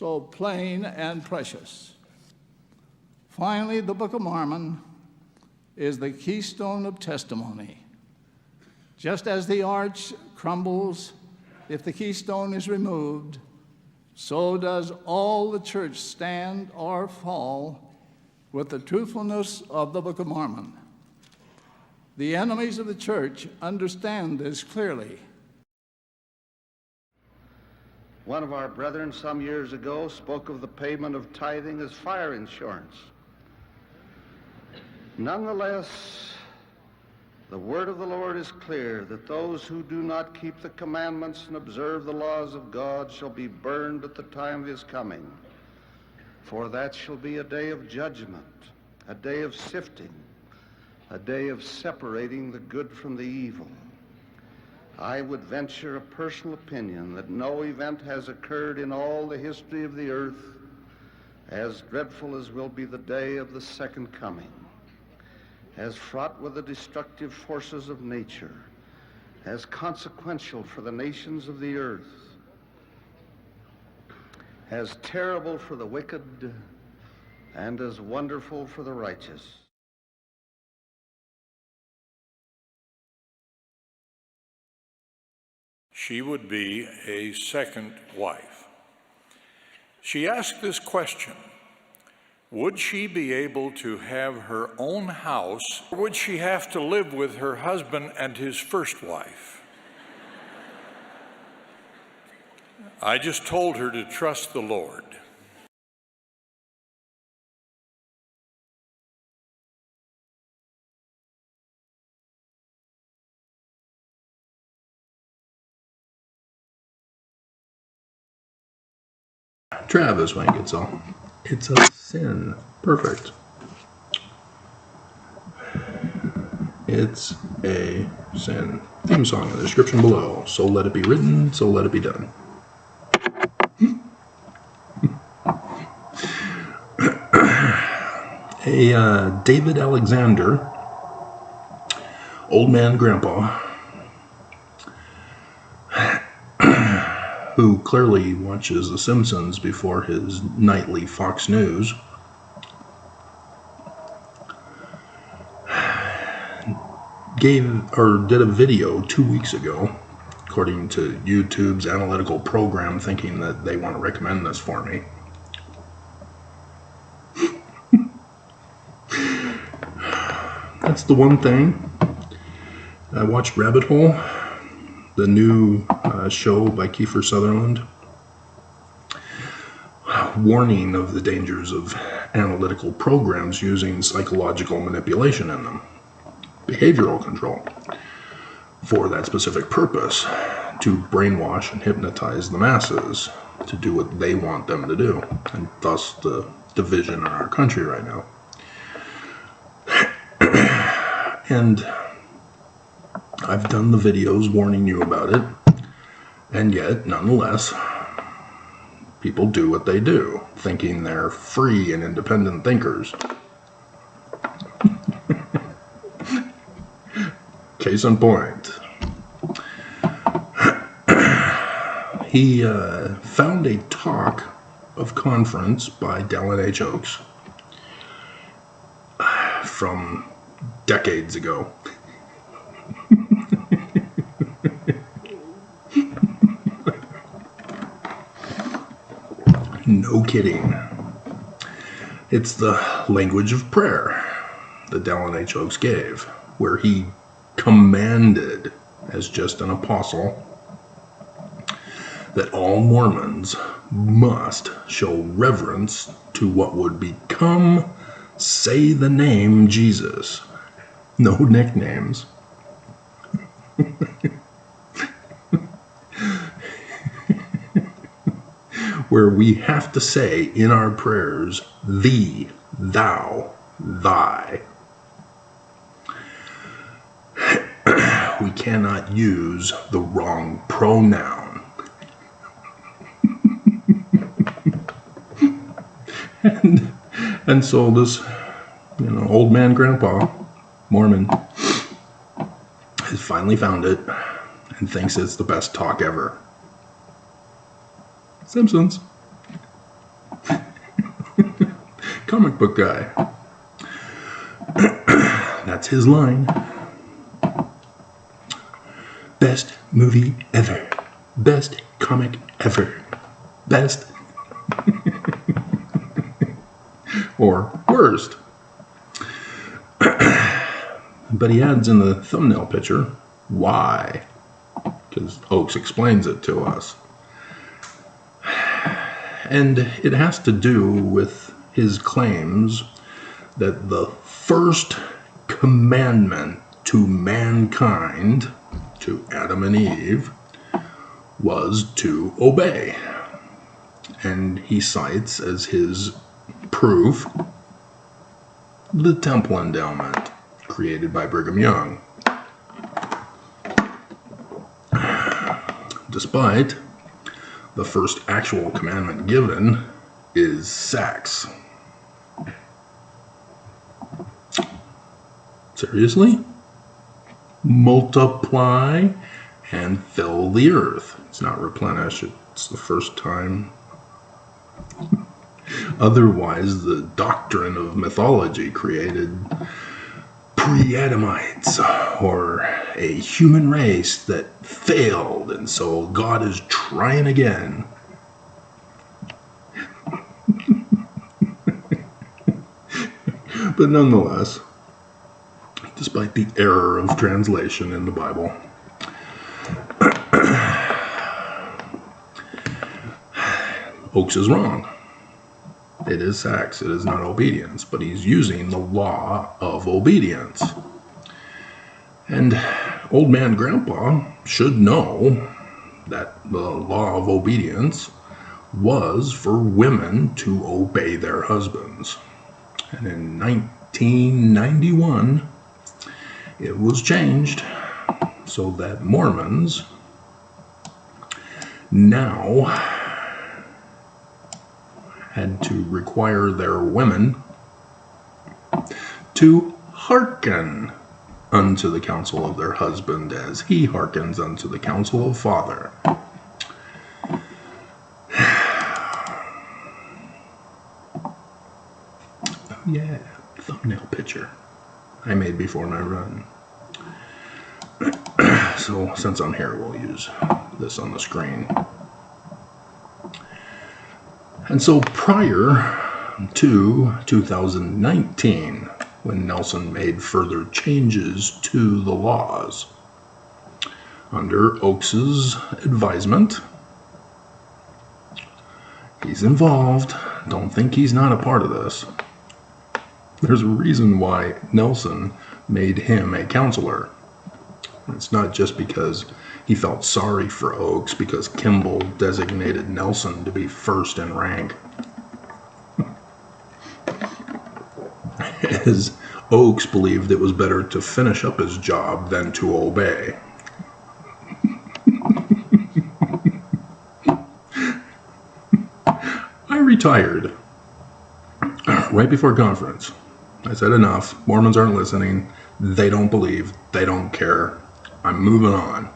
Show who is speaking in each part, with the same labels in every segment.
Speaker 1: so plain and precious. Finally, the Book of Mormon is the keystone of testimony. Just as the arch crumbles if the keystone is removed, so does all the church stand or fall with the truthfulness of the Book of Mormon. The enemies of the church understand this clearly.
Speaker 2: One of our brethren some years ago spoke of the payment of tithing as fire insurance. Nonetheless, the word of the Lord is clear that those who do not keep the commandments and observe the laws of God shall be burned at the time of his coming. For that shall be a day of judgment, a day of sifting, a day of separating the good from the evil. I would venture a personal opinion that no event has occurred in all the history of the earth as dreadful as will be the day of the second coming, as fraught with the destructive forces of nature, as consequential for the nations of the earth, as terrible for the wicked, and as wonderful for the righteous.
Speaker 3: She would be a second wife. She asked this question: would she be able to have her own house, or would she have to live with her husband and his first wife? I just told her to trust the Lord.
Speaker 4: Travis Wang, it's a sin. Perfect. It's a sin. Theme song in the description below. So let it be written, so let it be done. David Alexander, old man grandpa, who clearly watches The Simpsons before his nightly Fox News, did a video 2 weeks ago, according to YouTube's analytical program, thinking that they want to recommend this for me. That's the one thing. I watched Rabbit Hole, the new show by Kiefer Sutherland, warning of the dangers of analytical programs using psychological manipulation in them, behavioral control, for that specific purpose, to brainwash and hypnotize the masses to do what they want them to do, and thus the division in our country right now. And I've done the videos warning you about it, and yet, nonetheless, people do what they do, thinking they're free and independent thinkers. Case in point. He found a talk of conference by Dallin H. Oaks from decades ago. No kidding. It's the language of prayer that Dallin H. Oaks gave, where he commanded, as just an apostle, that all Mormons must show reverence to what would become, say the name Jesus. No nicknames. Where we have to say in our prayers, thee, thou, thy. We cannot use the wrong pronoun. and so this, old man grandpa, Mormon, has finally found it and thinks it's the best talk ever. Simpsons. comic book guy. That's his line. Best movie ever. Best comic ever. Best. Or worst. But he adds in the thumbnail picture, why? Because Oakes explains it to us. And it has to do with his claims that the first commandment to mankind, to Adam and Eve, was to obey. And he cites as his proof the temple endowment created by Brigham Young. Despite the first actual commandment given is sex. Seriously? Multiply and fill the earth. It's not replenish, it's the first time. Otherwise, the doctrine of mythology created pre-Adamites, or a human race that failed, and so God is trying again. But nonetheless, despite the error of translation in the Bible, Oakes is wrong. It is sex, it is not obedience, but he's using the law of obedience. And old man Grandpa should know that the law of obedience was for women to obey their husbands. And in 1991, it was changed so that Mormons now had to require their women to hearken unto the counsel of their husband as he hearkens unto the counsel of father. Yeah, thumbnail picture I made before my run. So since I'm here, we'll use this on the screen. And so prior to 2019, when Nelson made further changes to the laws, under Oakes's advisement, he's involved. Don't think he's not a part of this. There's a reason why Nelson made him a counselor. It's not just because he felt sorry for Oakes because Kimball designated Nelson to be first in rank. As Oakes believed it was better to finish up his job than to obey. I retired right before conference. I said enough. Mormons aren't listening. They don't believe. They don't care. I'm moving on.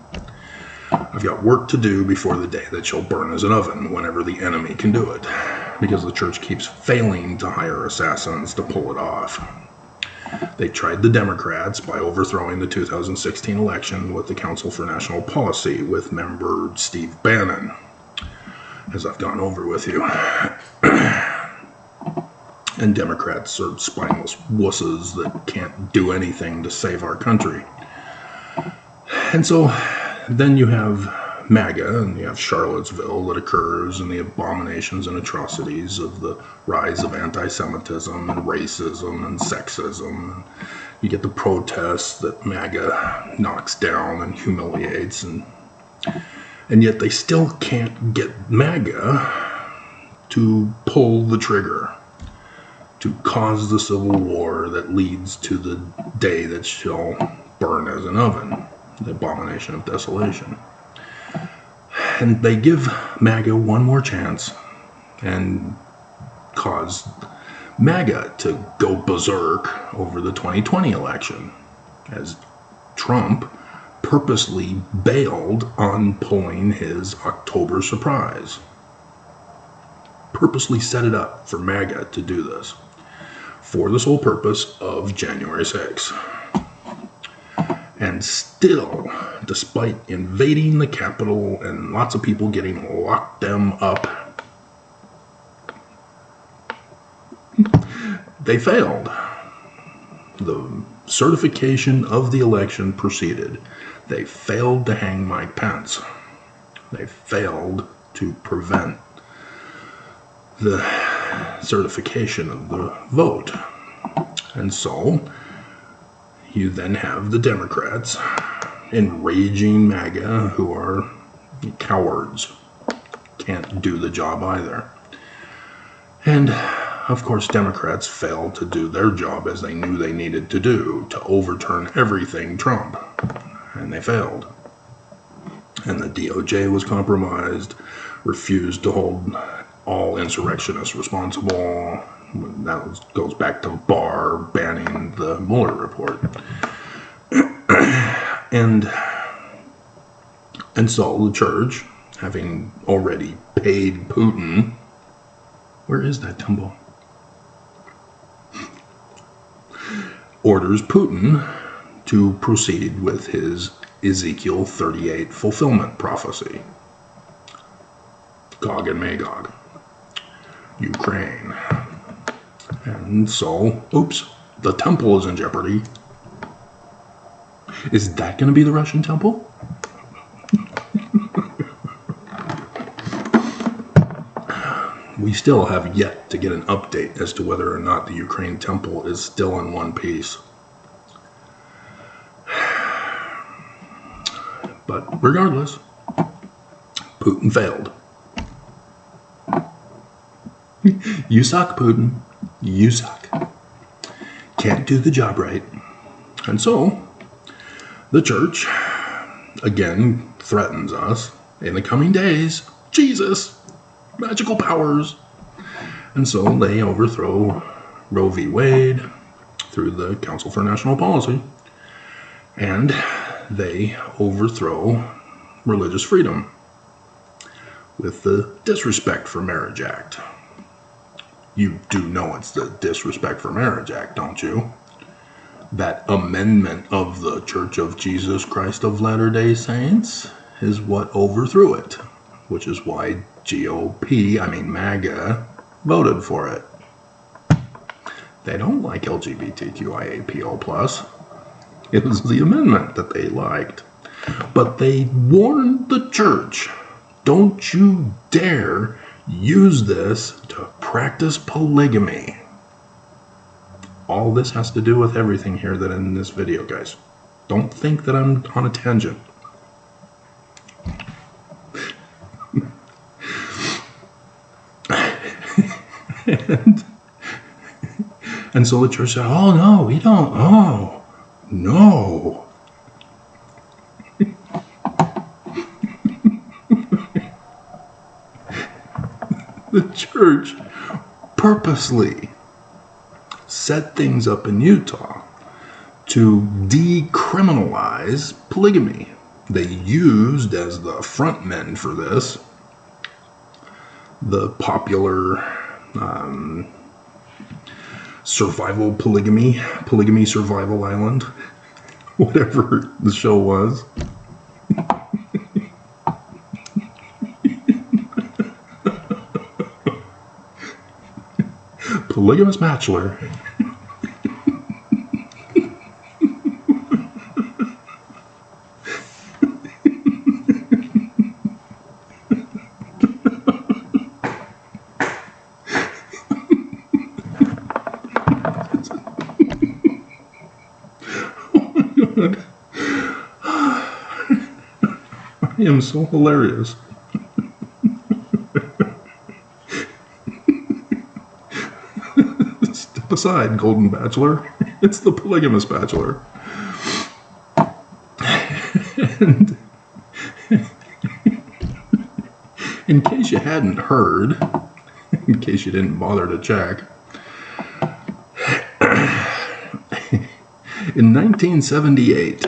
Speaker 4: I've got work to do before the day that shall burn as an oven whenever the enemy can do it, because the church keeps failing to hire assassins to pull it off. They tried the Democrats by overthrowing the 2016 election with the Council for National Policy with member Steve Bannon, as I've gone over with you. And Democrats are spineless wusses that can't do anything to save our country. And so then you have MAGA, and you have Charlottesville that occurs, and the abominations and atrocities of the rise of anti-Semitism and racism and sexism. You get the protests that MAGA knocks down and humiliates, and yet they still can't get MAGA to pull the trigger, to cause the civil war that leads to the day that shall burn as an oven, the abomination of desolation. And they give MAGA one more chance and cause MAGA to go berserk over the 2020 election, as Trump purposely bailed on pulling his October surprise. Purposely set it up for MAGA to do this. for the sole purpose of January 6. And still, despite invading the Capitol and lots of people getting locked them up, they failed. The certification of the election proceeded. They failed to hang Mike Pence. They failed to prevent the certification of the vote. And so you then have the Democrats, enraging MAGA, who are cowards, can't do the job either. And of course, Democrats failed to do their job as they knew they needed to do, to overturn everything Trump. And they failed. And the DOJ was compromised, refused to hold all insurrectionists responsible. That goes back to Barr banning the Mueller report. And so the church, having already paid Putin, where is that temple? Orders Putin to proceed with his Ezekiel 38 fulfillment prophecy. Gog and Magog, Ukraine. And so, oops, the temple is in jeopardy. Is that going to be the Russian temple? We still have yet to get an update as to whether or not the Ukraine temple is still in one piece. But regardless, Putin failed. You suck, Putin. You suck. Can't do the job right. And so, the church, again, threatens us in the coming days. Jesus! Magical powers. And so they overthrow Roe v. Wade through the Council for National Policy. And they overthrow religious freedom with the Disrespect for Marriage Act. You do know it's the Disrespect for Marriage Act, don't you? That amendment of the Church of Jesus Christ of Latter-day Saints is what overthrew it, which is why MAGA, voted for it. They don't like LGBTQIAPO+. It was the amendment that they liked. But they warned the church, don't you dare use this to practice polygamy. All this has to do with everything here that in this video, guys. Don't think that I'm on a tangent. And so the church said, oh no, we don't, oh, no. The church purposely set things up in Utah to decriminalize polygamy. They used as the front men for this the popular survival polygamy survival island, whatever the show was. Polygamous Bachelor. I am so hilarious. Step aside, Golden Bachelor. It's the Polygamous Bachelor. And in case you hadn't heard, in case you didn't bother to check, in 1978,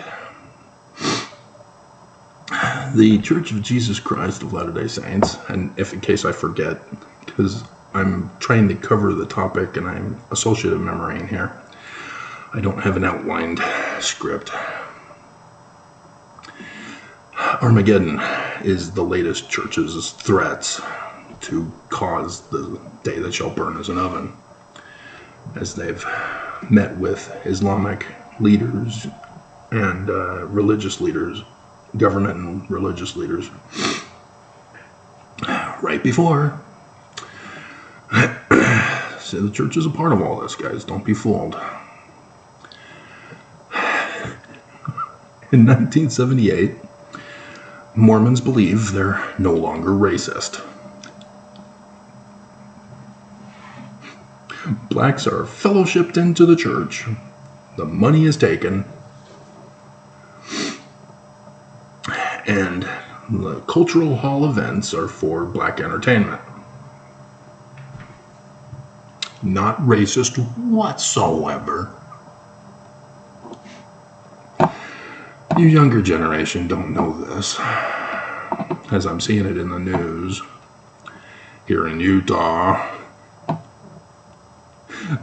Speaker 4: the Church of Jesus Christ of Latter-day Saints, and if in case I forget, because I'm trying to cover the topic and I'm associative memorying here. I don't have an outlined script. Armageddon is the latest church's threats to cause the day that shall burn as an oven, as they've met with Islamic leaders and religious leaders, government and religious leaders, right before. So the church is a part of all this, guys. Don't be fooled. In 1978, Mormons believe they're no longer racist. Blacks are fellowshipped into the church. The money is taken. And the cultural hall events are for black entertainment. Not racist whatsoever. You younger generation don't know this, as I'm seeing it in the news. Here in Utah,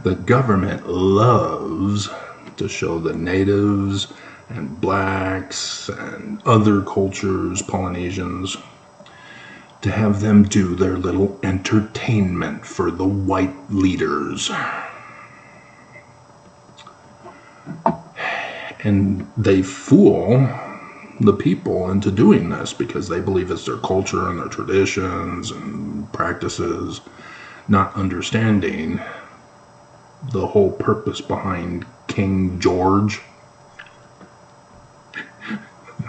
Speaker 4: the government loves to show the natives and blacks and other cultures, Polynesians, to have them do their little entertainment for the white leaders. And they fool the people into doing this because they believe it's their culture and their traditions and practices, not understanding the whole purpose behind King George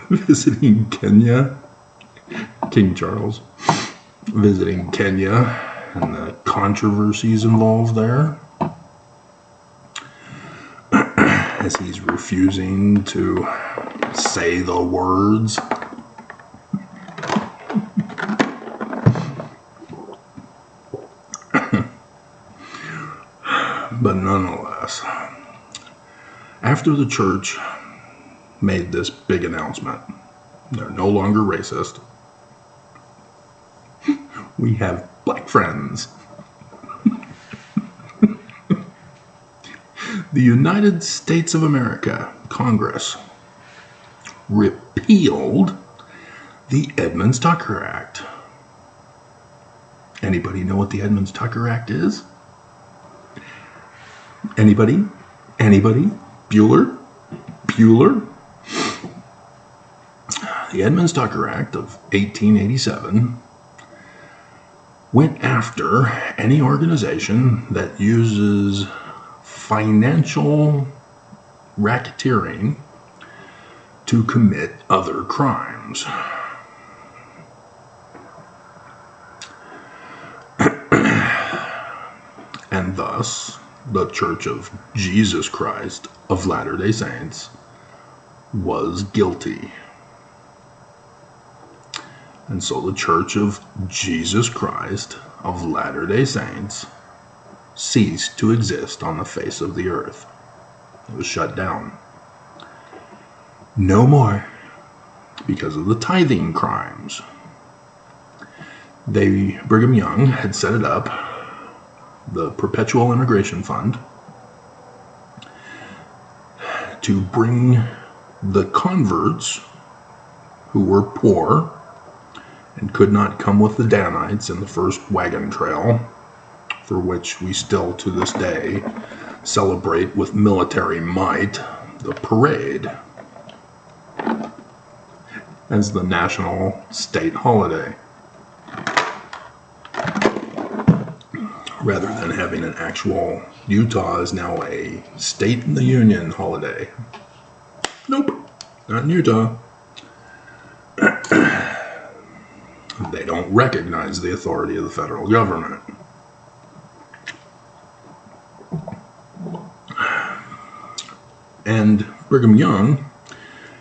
Speaker 4: visiting Kenya, King Charles visiting Kenya, and the controversies involved there, as he's refusing to say the words. But nonetheless, after the church made this big announcement, they're no longer racist, we have black friends. The United States of America Congress repealed the Edmunds-Tucker Act. Anybody know what the Edmunds-Tucker Act is? Anybody? Anybody? Bueller? Bueller? The Edmunds-Tucker Act of 1887 went after any organization that uses financial racketeering to commit other crimes. And thus, the Church of Jesus Christ of Latter-day Saints was guilty. And so the Church of Jesus Christ of Latter-day Saints ceased to exist on the face of the earth. It was shut down. No more, because of the tithing crimes. Brigham Young had set it up, the Perpetual Immigration Fund, to bring the converts who were poor and could not come with the Danites in the first wagon trail, for which we still to this day celebrate with military might the parade as the national state holiday, rather than having an actual Utah is now a state in the Union holiday. Nope, not in Utah. They don't recognize the authority of the federal government. And Brigham Young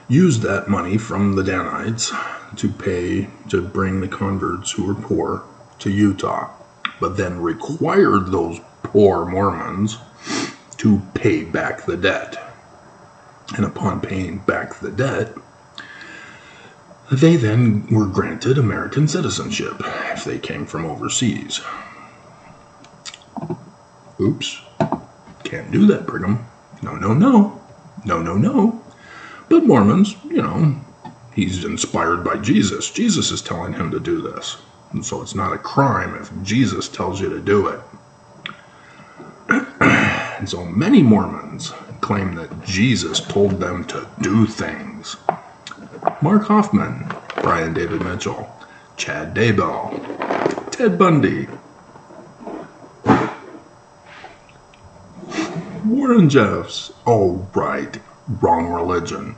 Speaker 4: used that money from the Danites to bring the converts who were poor to Utah, but then required those poor Mormons to pay back the debt. And upon paying back the debt, they then were granted American citizenship if they came from overseas. Oops. Can't do that, Brigham. No, no, no. No, no, no. But Mormons, he's inspired by Jesus. Jesus is telling him to do this. And so it's not a crime if Jesus tells you to do it. And so many Mormons claim that Jesus told them to do things. Mark Hoffman, Brian David Mitchell, Chad Daybell, Ted Bundy, Warren Jeffs. Oh, right. Wrong religion.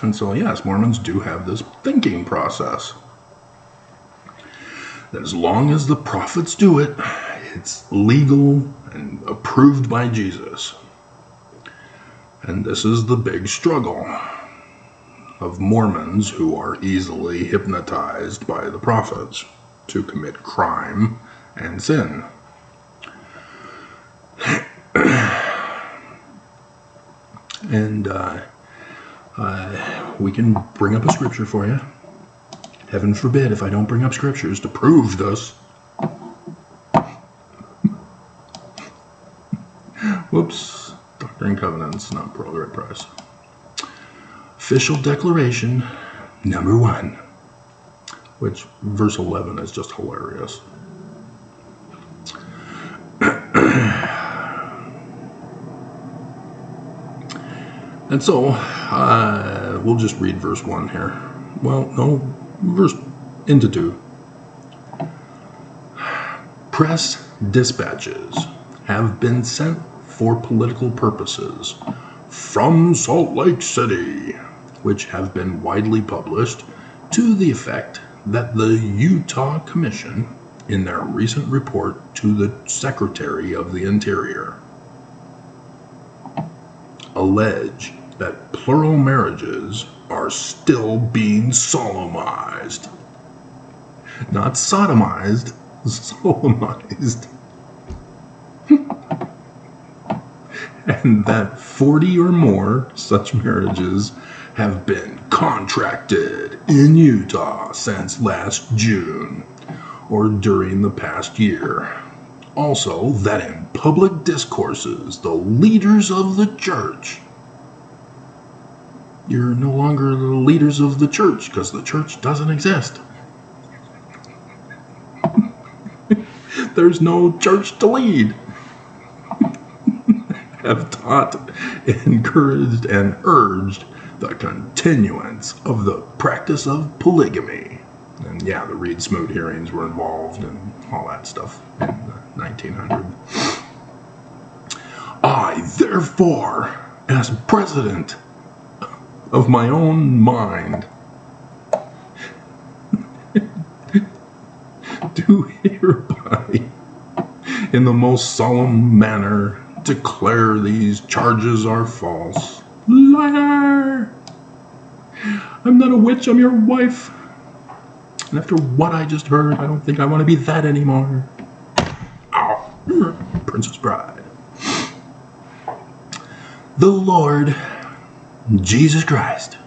Speaker 4: And so, yes, Mormons do have this thinking process. That as long as the prophets do it, it's legal and approved by Jesus. And this is the big struggle of Mormons who are easily hypnotized by the prophets to commit crime and sin. And we can bring up a scripture for you. Heaven forbid if I don't bring up scriptures to prove this. Whoops. Doctrine and Covenants, not Pearl Great Price. Official Declaration, number 1. Which, verse 11 is just hilarious. And so, we'll just read verse 1 here. Well, no, verse into 2. Press dispatches have been sent for political purposes from Salt Lake City, which have been widely published to the effect that the Utah Commission, in their recent report to the Secretary of the Interior, allege that plural marriages are still being solemnized. Not sodomized, solemnized. And that 40 or more such marriages have been contracted in Utah since last June or during the past year. Also, that in public discourses, the leaders of the church, you're no longer the leaders of the church because the church doesn't exist. There's no church to lead. Have taught, encouraged, and urged the continuance of the practice of polygamy. And yeah, the Reed Smoot hearings were involved and all that stuff in 1900. I, therefore, as president of my own mind, do hereby, in the most solemn manner, declare these charges are false. Liar! I'm not a witch, I'm your wife. And after what I just heard, I don't think I want to be that anymore. Ow. Princess Bride. The Lord, Jesus Christ,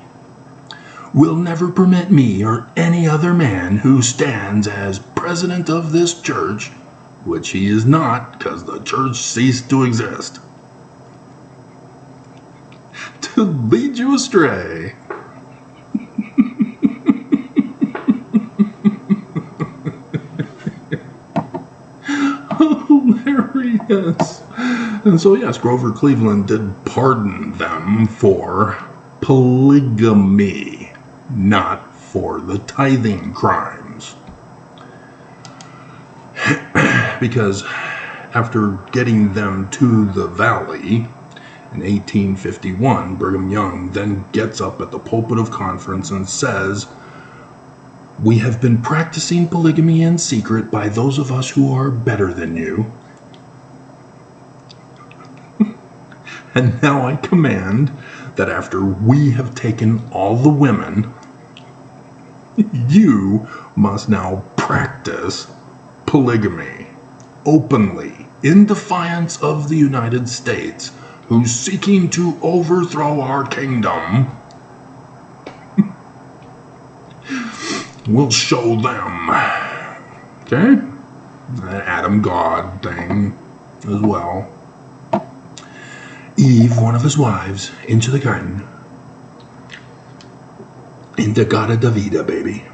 Speaker 4: will never permit me or any other man who stands as president of this church, which he is not, because the church ceased to exist, to lead you astray. Hilarious. And so, yes, Grover Cleveland did pardon them for polygamy, not for the tithing crimes. Because after getting them to the valley in 1851, Brigham Young then gets up at the pulpit of conference and says, "We have been practicing polygamy in secret by those of us who are better than you. And now I command that after we have taken all the women, you must now practice polygamy openly, in defiance of the United States, who's seeking to overthrow our kingdom, will show them. Okay? That Adam God thing as well. Eve, one of his wives, into the garden. Indagata Davida, baby.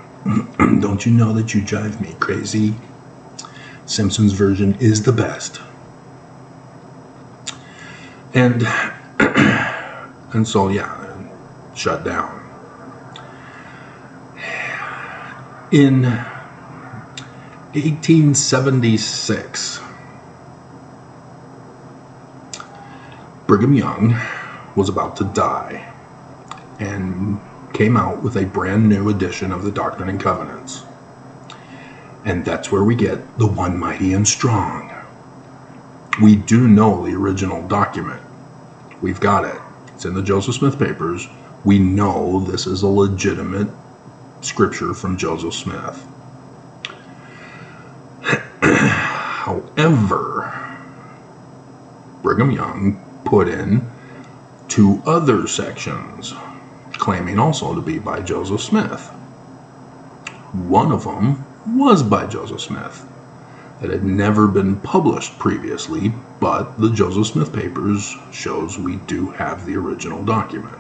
Speaker 4: Don't you know that you drive me crazy? Simpsons version is the best. And so, yeah, shut down. In 1876, Brigham Young was about to die and came out with a brand new edition of the Doctrine and Covenants. And that's where we get the One Mighty and Strong. We do know the original document. We've got it. It's in the Joseph Smith papers. We know this is a legitimate scripture from Joseph Smith. However, Brigham Young put in 2 other sections, claiming also to be by Joseph Smith. One of them was by Joseph Smith. It had never been published previously, but the Joseph Smith papers shows we do have the original document.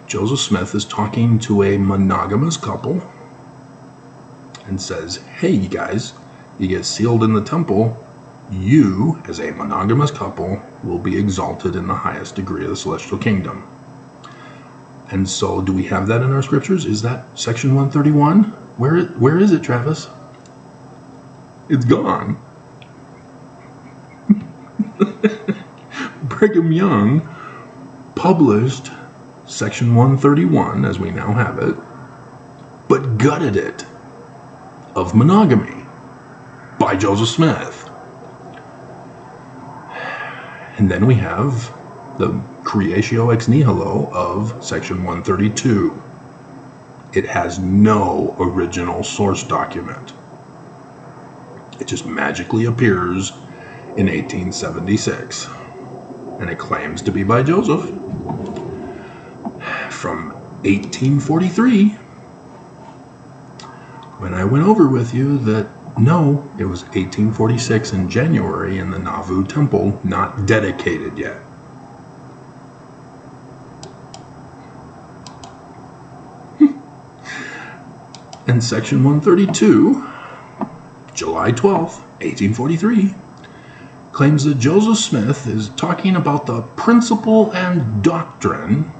Speaker 4: Joseph Smith is talking to a monogamous couple and says, hey, you guys, you get sealed in the temple, you, as a monogamous couple, will be exalted in the highest degree of the celestial kingdom. And so, do we have that in our scriptures? Is that section 131? Where is it, Travis? It's gone. Brigham Young published section 131, as we now have it, but gutted it of monogamy by Joseph Smith. And then we have the creatio ex nihilo of section 132. It has no original source document. It just magically appears in 1876. And it claims to be by Joseph from 1843. When I went over with you that no, it was 1846 in January in the Nauvoo Temple, not dedicated yet. And section 132, July 12th, 1843, claims that Joseph Smith is talking about the principle and doctrine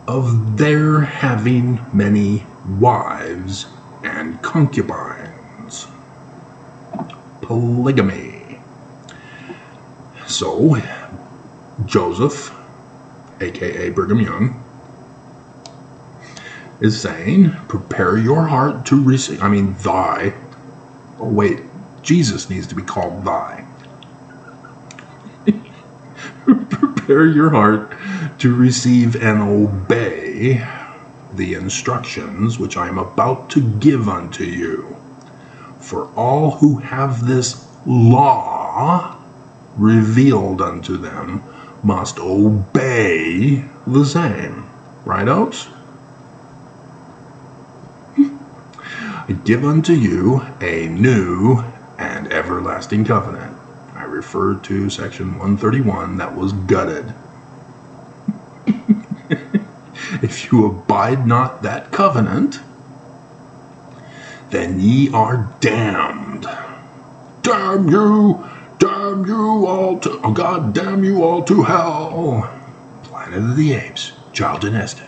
Speaker 4: of their having many wives and concubines. Polygamy. So, Joseph, aka Brigham Young, is saying, prepare your heart to receive, thy. Oh, wait, Jesus needs to be called thy. Prepare your heart to receive and obey the instructions which I am about to give unto you. For all who have this law revealed unto them must obey the same. Right, Oaks? I give unto you a new and everlasting covenant. I refer to section 131 that was gutted. If you abide not that covenant, then ye are damned. Damn you all to, oh God, damn you all to hell. Planet of the Apes, Charlton Heston.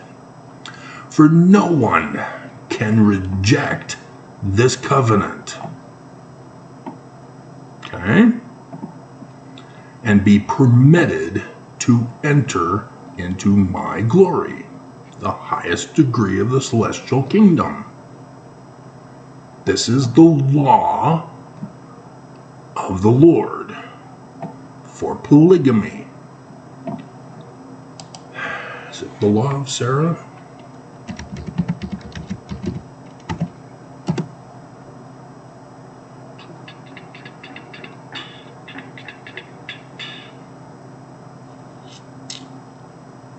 Speaker 4: For no one can reject this covenant. Okay? And be permitted to enter into my glory, the highest degree of the celestial kingdom. This is the law of the Lord for polygamy. Is it the law of Sarah?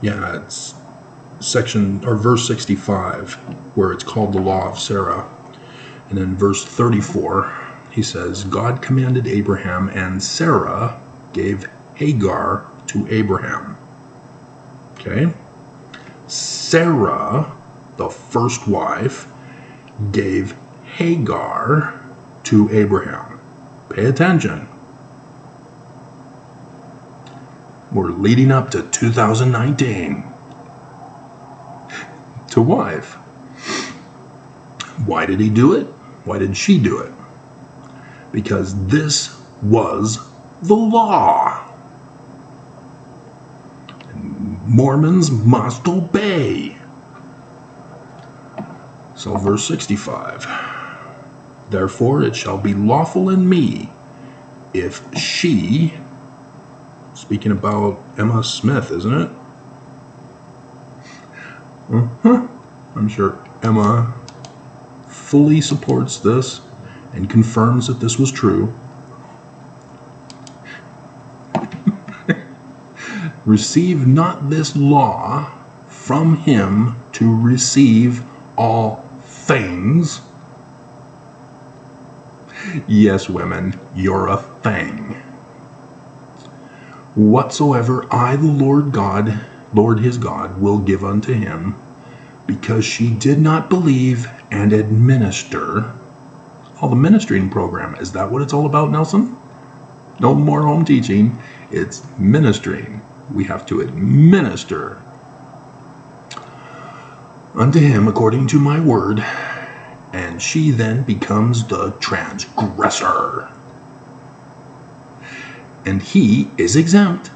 Speaker 4: Yeah, it's section or verse 65 where it's called the law of Sarah. And in verse 34, he says, God commanded Abraham, and Sarah gave Hagar to Abraham. Okay? Sarah, the first wife, gave Hagar to Abraham. Pay attention. We're leading up to 2019. To wife. Why did he do it? Why did she do it? Because this was the law. Mormons must obey. So verse 65. Therefore it shall be lawful in me if she, speaking about Emma Smith, isn't it? I'm sure Emma fully supports this and confirms that this was true. Receive not this law from him to receive all things. Yes, women, you're a thing. Whatsoever I, the Lord his God, will give unto him, because she did not believe and administer. Oh, the ministering program. Is that what it's all about, Nelson? No more home teaching. It's ministering. We have to administer unto him according to my word, and she then becomes the transgressor. And he is exempt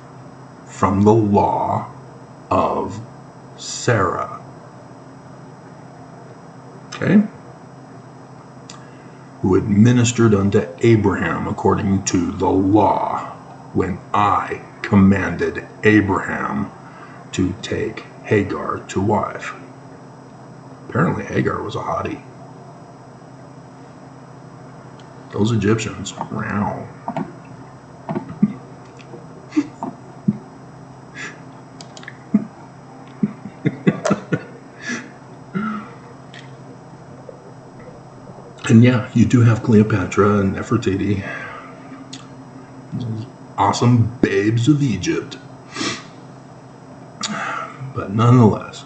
Speaker 4: from the law of Sarah. Okay? Who administered unto Abraham according to the law, when I commanded Abraham to take Hagar to wife. Apparently Hagar was a hottie. Those Egyptians, wow. And yeah, you do have Cleopatra and Nefertiti. Those awesome babes of Egypt. But nonetheless,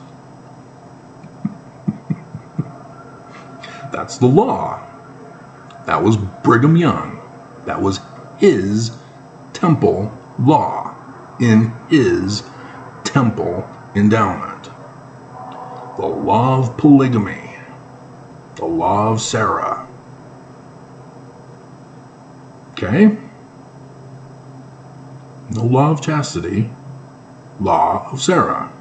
Speaker 4: that's the law. That was Brigham Young. That was his temple law in his temple endowment. The law of polygamy. The law of Sarah. Okay? No law of chastity. Law of Sarah.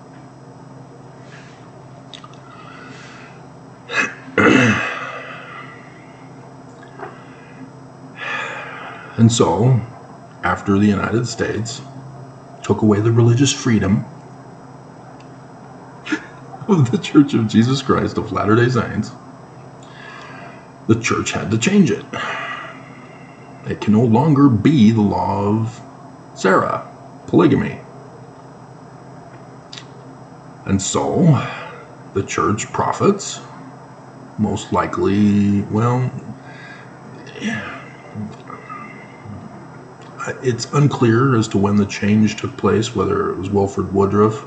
Speaker 4: And so, after the United States took away the religious freedom of the Church of Jesus Christ of Latter-day Saints, the church had to change it. It can no longer be the law of Sarah, polygamy. And so, the church prophets, most likely, well, it's unclear as to when the change took place, whether it was Wilford Woodruff,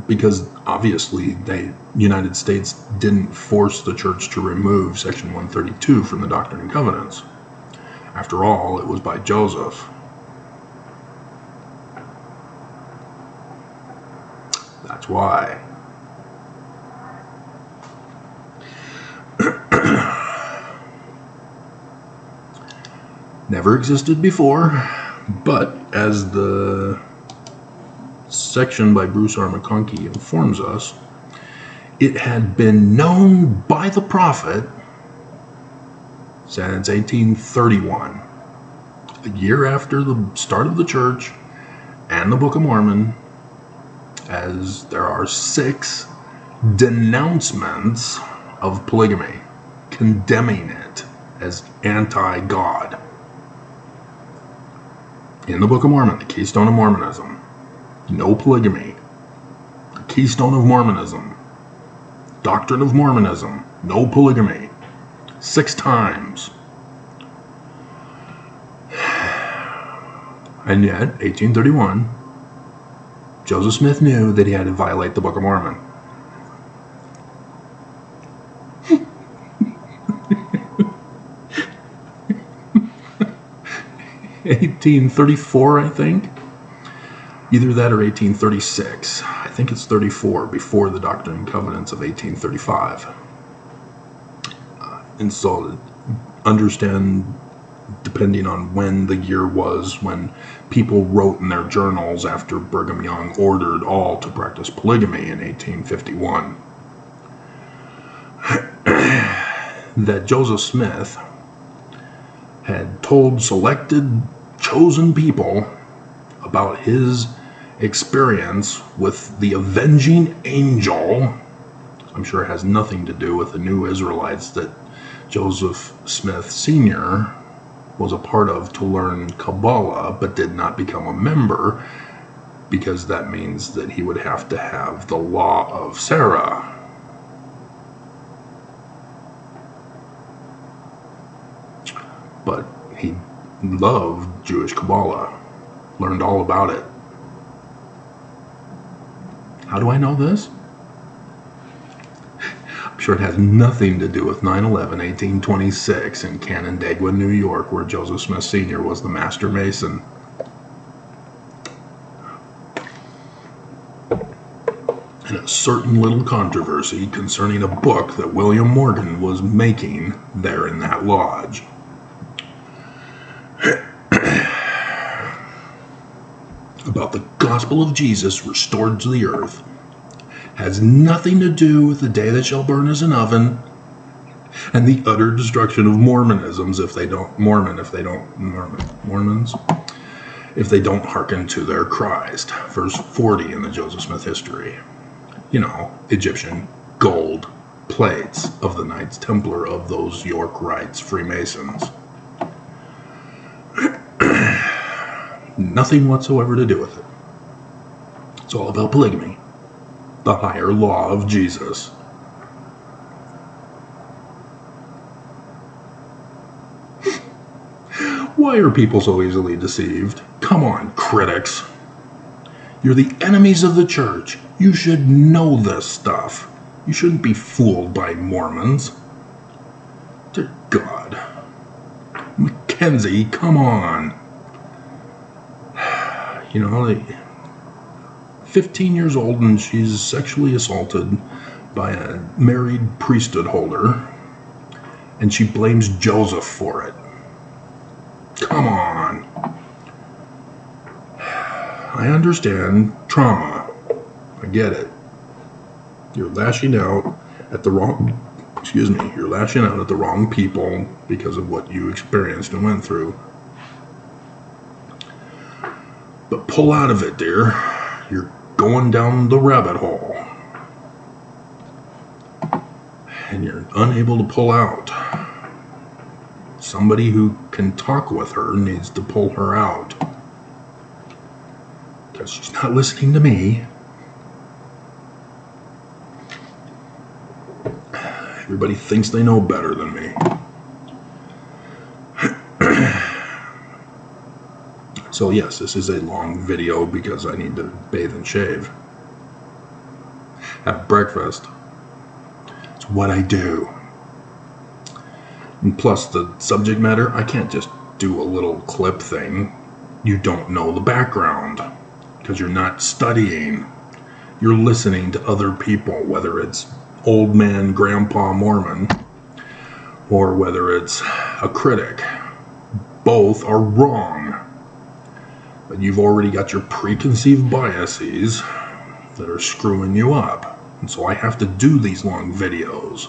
Speaker 4: because obviously the United States didn't force the church to remove Section 132 from the Doctrine and Covenants. After all, it was by Joseph. That's why. Never existed before, but as the section by Bruce R. McConkie informs us, it had been known by the prophet since 1831, a year after the start of the church and the Book of Mormon, as there are 6 denouncements of polygamy, condemning it as anti-God. In the Book of Mormon, the keystone of Mormonism, no polygamy. The keystone of Mormonism. Doctrine of Mormonism, no polygamy. 6 times. And yet, 1831, Joseph Smith knew that he had to violate the Book of Mormon. 1834, I think. Either that or 1836. I think it's 34, before the Doctrine and Covenants of 1835. And so, understand, depending on when the year was, when people wrote in their journals after Brigham Young ordered all to practice polygamy in 1851, that Joseph Smith had told selected, chosen people about his experience with the avenging angel. I'm sure it has nothing to do with the new Israelites that Joseph Smith Sr. was a part of to learn Kabbalah, but did not become a member, because that means that he would have to have the law of Sarah. But he loved Jewish Kabbalah, learned all about it. How do I know this? I'm sure it has nothing to do with 9/11, 1826 in Canandaigua, New York, where Joseph Smith Sr. was the master mason. And a certain little controversy concerning a book that William Morgan was making there in that lodge. About the gospel of Jesus restored to the earth, has nothing to do with the day that shall burn as an oven and the utter destruction of Mormons if they don't hearken to their Christ. Verse 40 in the Joseph Smith history. You know, Egyptian gold plates of the Knights Templar of those York Rites Freemasons. Nothing whatsoever to do with it. It's all about polygamy, the higher law of Jesus. Why are people so easily deceived? Come on, critics. You're the enemies of the church. You should know this stuff. You shouldn't be fooled by Mormons. Dear God. Mackenzie, come on. You know, 15 years old and she's sexually assaulted by a married priesthood holder, and she blames Joseph for it. Come on. I understand trauma. I get it. You're lashing out at the wrong people because of what you experienced and went through. But pull out of it, dear. You're going down the rabbit hole. And you're unable to pull out. Somebody who can talk with her needs to pull her out. Because she's not listening to me. Everybody thinks they know better than me. So yes, this is a long video because I need to bathe and shave. Have breakfast. It's what I do. And plus the subject matter, I can't just do a little clip thing. You don't know the background because you're not studying. You're listening to other people, whether it's old man, grandpa Mormon, or whether it's a critic. Both are wrong. But you've already got your preconceived biases that are screwing you up. And so I have to do these long videos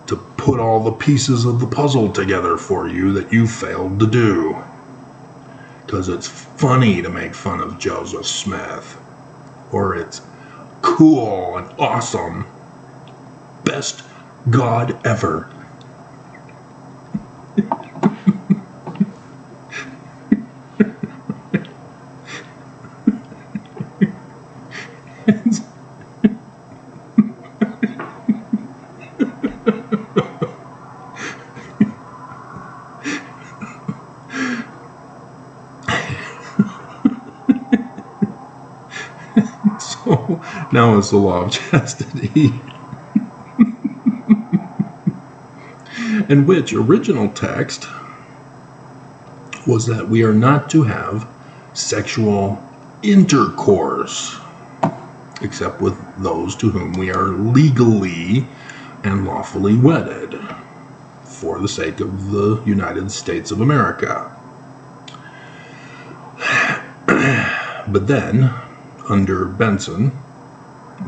Speaker 4: to put all the pieces of the puzzle together for you that you failed to do. Because it's funny to make fun of Joseph Smith. Or it's cool and awesome. Best God ever. So now it's the law of chastity. In which original text was that we are not to have sexual intercourse except with those to whom we are legally and lawfully wedded for the sake of the United States of America. But then, under Benson,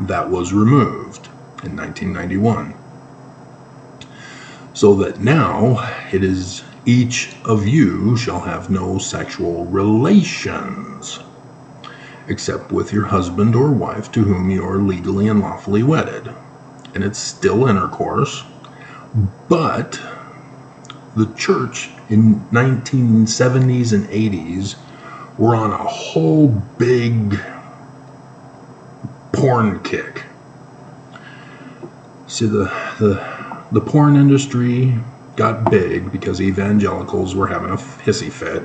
Speaker 4: that was removed in 1991. So that now it is each of you shall have no sexual relations except with your husband or wife to whom you are legally and lawfully wedded. And it's still intercourse, but the church in 1970s and 80s were on a whole big porn kick. See, the porn industry got big because evangelicals were having a hissy fit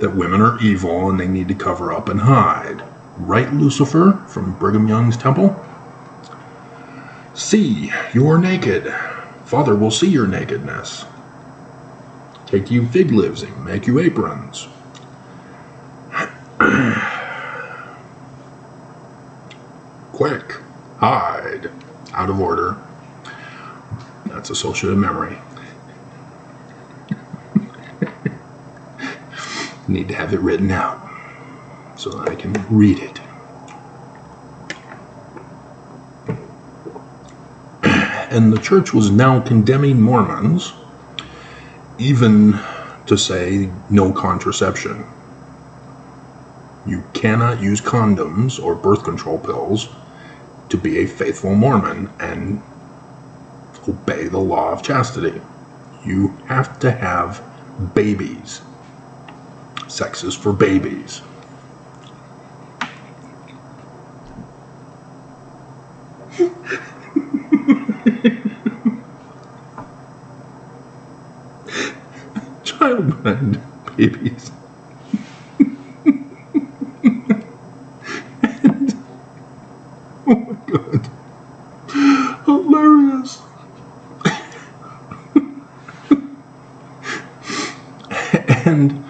Speaker 4: that women are evil and they need to cover up and hide. Right, Lucifer from Brigham Young's temple? See, you are naked. Father will see your nakedness. Take you fig leaves and make you aprons. Quick, hide. Out of order. That's associative memory. Need to have it written out so that I can read it. And the church was now condemning Mormons even to say no contraception. You cannot use condoms or birth control pills to be a faithful Mormon and obey the law of chastity. You have to have babies. Sex is for babies. Childbed babies. And, oh my God. Hilarious. And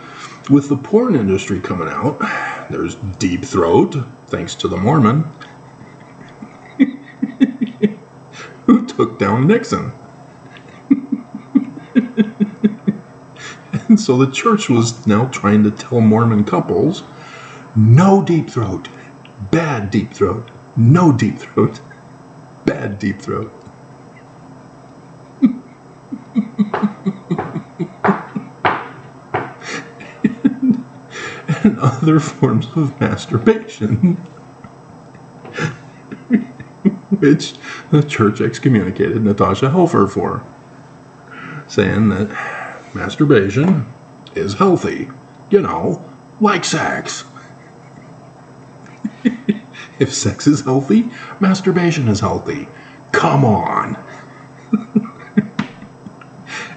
Speaker 4: with the porn industry coming out, there's Deep Throat, thanks to the Mormon, who took down Nixon. And so the church was now trying to tell Mormon couples, no Deep Throat, bad Deep Throat, no Deep Throat, bad Deep Throat. And other forms of masturbation, which the church excommunicated Natasha Helfer for, saying that masturbation is healthy, like sex. If sex is healthy, masturbation is healthy. Come on.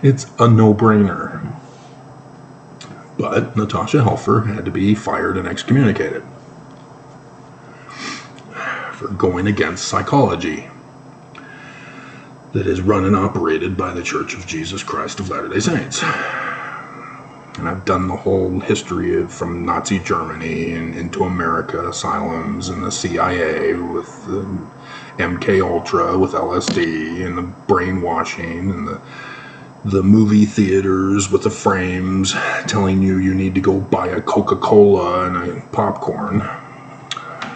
Speaker 4: It's a no-brainer. But Natasha Helfer had to be fired and excommunicated for going against psychology that is run and operated by the Church of Jesus Christ of Latter-day Saints. And I've done the whole history from Nazi Germany and into America, asylums, and the CIA with the MK Ultra, with LSD, and the brainwashing, and the movie theaters with the frames telling you need to go buy a Coca-Cola and a popcorn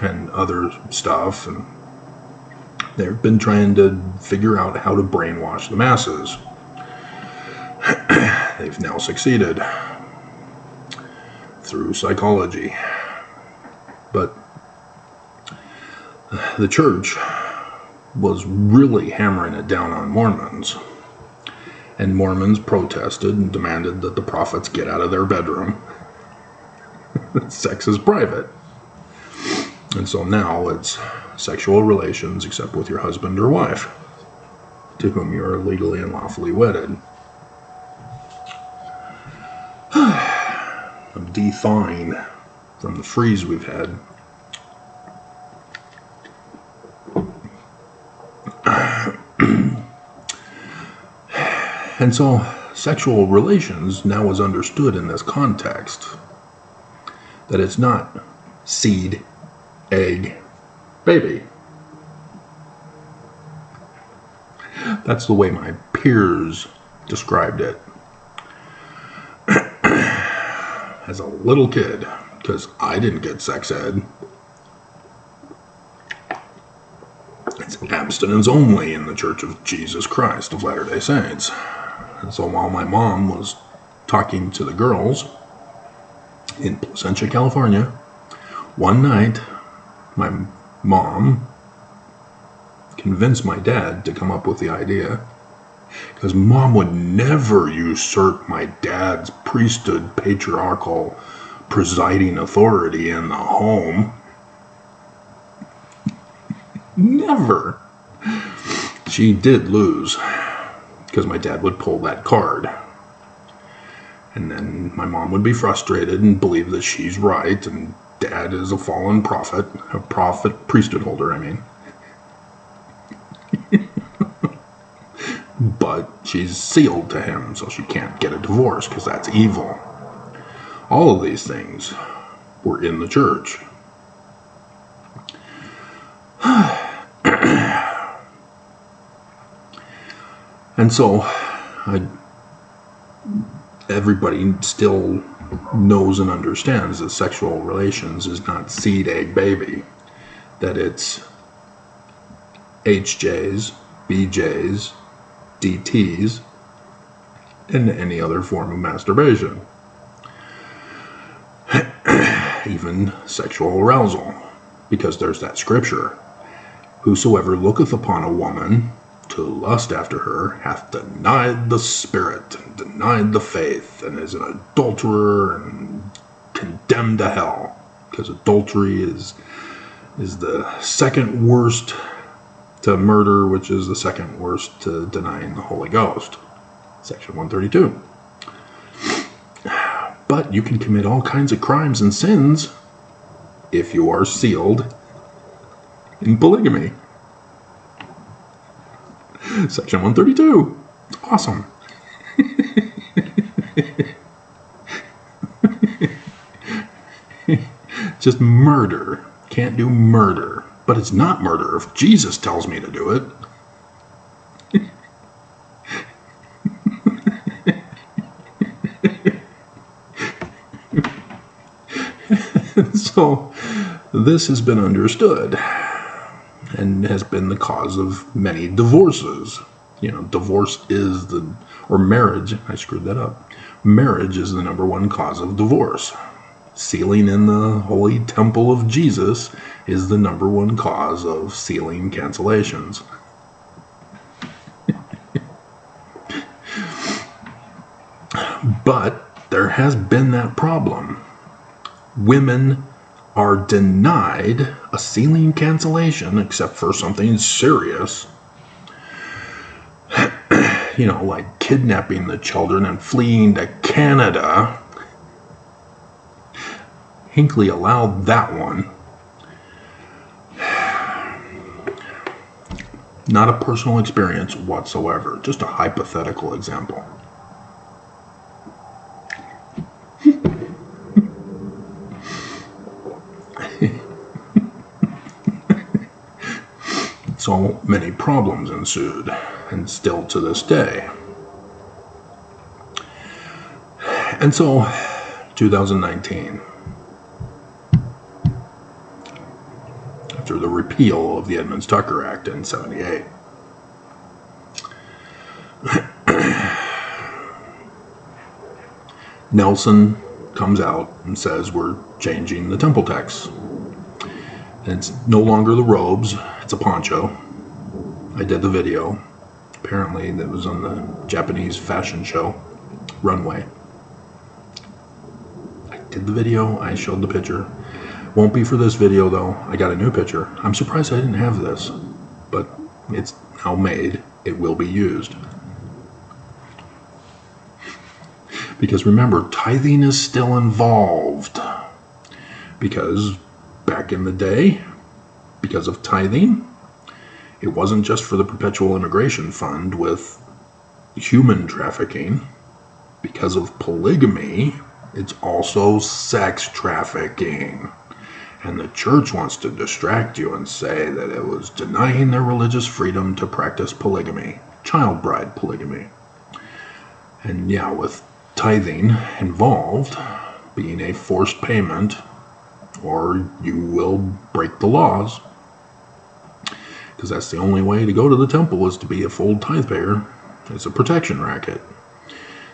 Speaker 4: and other stuff. And they've been trying to figure out how to brainwash the masses. They've now succeeded through psychology. But the church was really hammering it down on Mormons. And Mormons protested and demanded that the prophets get out of their bedroom. Sex is private. And so now it's sexual relations except with your husband or wife, to whom you are legally and lawfully wedded. I'm de-thawing from the freeze we've had. And so sexual relations now is understood in this context, that it's not seed, egg, baby. That's the way my peers described it as a little kid, because I didn't get sex ed. It's abstinence only in the Church of Jesus Christ of Latter-day Saints. And so while my mom was talking to the girls in Placentia, California, one night my mom convinced my dad to come up with the idea, because mom would never usurp my dad's priesthood, patriarchal, presiding authority in the home. Never. She did lose, because my dad would pull that card. And then my mom would be frustrated and believe that she's right, and dad is a fallen prophet, priesthood holder, I mean. But she's sealed to him, so she can't get a divorce, because that's evil. All of these things were in the church. And so everybody still knows and understands that sexual relations is not seed, egg, baby. That it's HJs, BJs, DTs, and any other form of masturbation. Even sexual arousal. Because there's that scripture. Whosoever looketh upon a woman to lust after her hath denied the Spirit, and denied the faith, and is an adulterer, and condemned to hell. Because adultery is the second worst to murder, which is the second worst to denying the Holy Ghost. Section 132. But you can commit all kinds of crimes and sins if you are sealed in polygamy. Section 132. Awesome. Just murder. Can't do murder. But it's not murder if Jesus tells me to do it. So this has been understood and has been the cause of many divorces. You know, divorce is or marriage, I screwed that up. Marriage is the number one cause of divorce. Sealing in the holy temple of Jesus is the number one cause of sealing cancellations. But there has been that problem. Women are denied a sealing cancellation except for something serious. You know, like kidnapping the children and fleeing to Canada. Hinckley allowed that one. Not a personal experience whatsoever, just a hypothetical example. So many problems ensued, and still to this day. And so, 2019, after the repeal of the Edmunds-Tucker Act in 78, Nelson comes out and says we're changing the temple tax. And it's no longer the robes, it's a poncho. I did the video. Apparently that was on the Japanese fashion show, Runway. I did the video, I showed the picture. Won't be for this video though, I got a new picture. I'm surprised I didn't have this, but it's now made, it will be used. Because remember, tithing is still involved. Because back in the day, because of tithing, it wasn't just for the Perpetual Immigration Fund with human trafficking. Because of polygamy, it's also sex trafficking. And the church wants to distract you and say that it was denying their religious freedom to practice polygamy, child bride polygamy. And yeah, with tithing involved, being a forced payment, or you will break the laws, because that's the only way to go to the temple is to be a full tithe payer. It's a protection racket.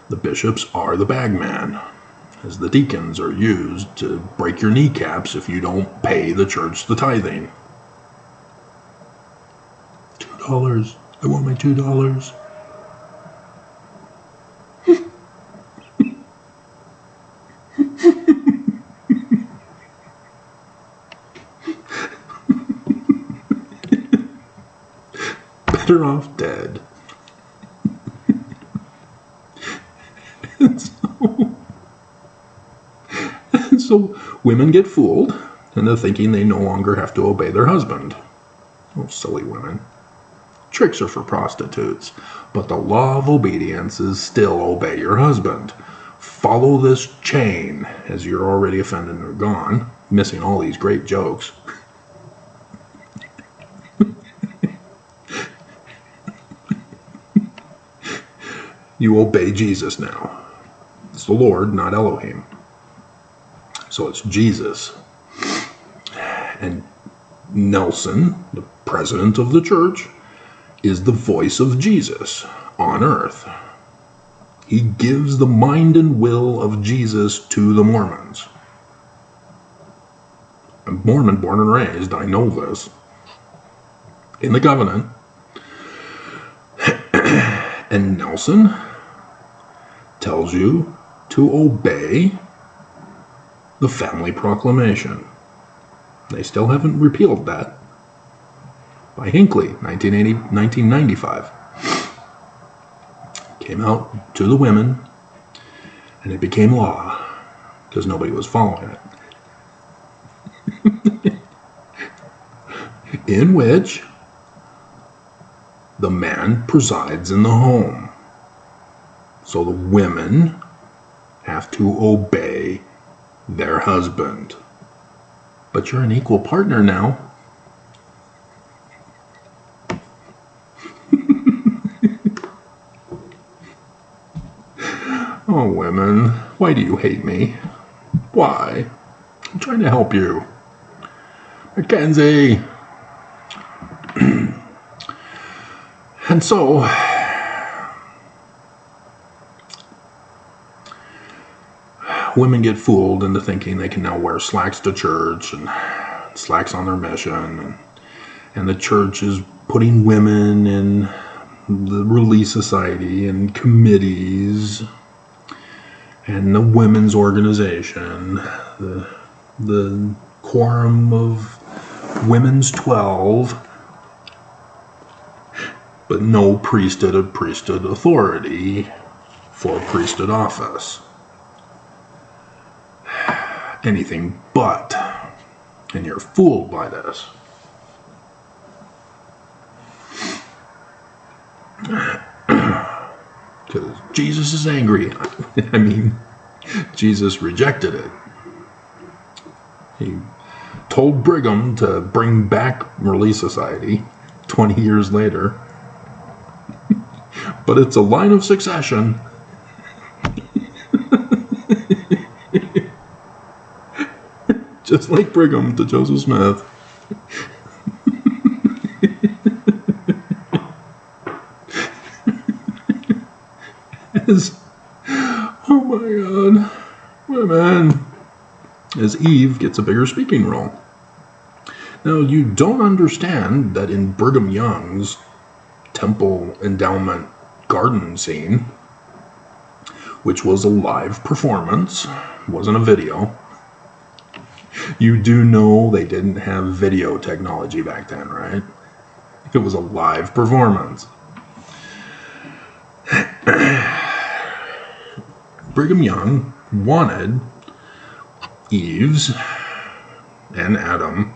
Speaker 4: The bishops are the bagman, as the deacons are used to break your kneecaps if you don't pay the church the tithing. $2. I want my $2. Better off dead. So women get fooled into thinking they no longer have to obey their husband. Oh, silly women. Tricks are for prostitutes, but the law of obedience is still obey your husband. Follow this chain as you're already offended and gone, missing all these great jokes. You obey Jesus now. It's the Lord, not Elohim. So it's Jesus. And Nelson, the president of the church, is the voice of Jesus on earth. He gives the mind and will of Jesus to the Mormons. I'm Mormon born and raised, I know this. In the covenant. And Nelson tells you to obey the family proclamation. They still haven't repealed that. By Hinckley, 1995. Came out to the women, and it became law, because nobody was following it. In which the man presides in the home. So the women have to obey their husband. But you're an equal partner now. Oh, women, why do you hate me? Why? I'm trying to help you. Mackenzie. And so, women get fooled into thinking they can now wear slacks to church and slacks on their mission. And the church is putting women in the Relief Society and committees and the women's organization, the quorum of Women's 12, but no priesthood authority for priesthood office. Anything but. And you're fooled by this. Because Jesus is angry. I mean, Jesus rejected it. He told Brigham to bring back Relief Society 20 years later. But it's a line of succession. Just like Brigham to Joseph Smith. Oh my God, women. As Eve gets a bigger speaking role. Now, you don't understand that in Brigham Young's temple endowment garden scene, which was a live performance, wasn't a video. You do know they didn't have video technology back then, right? It was a live performance. Brigham Young wanted Eve's and Adam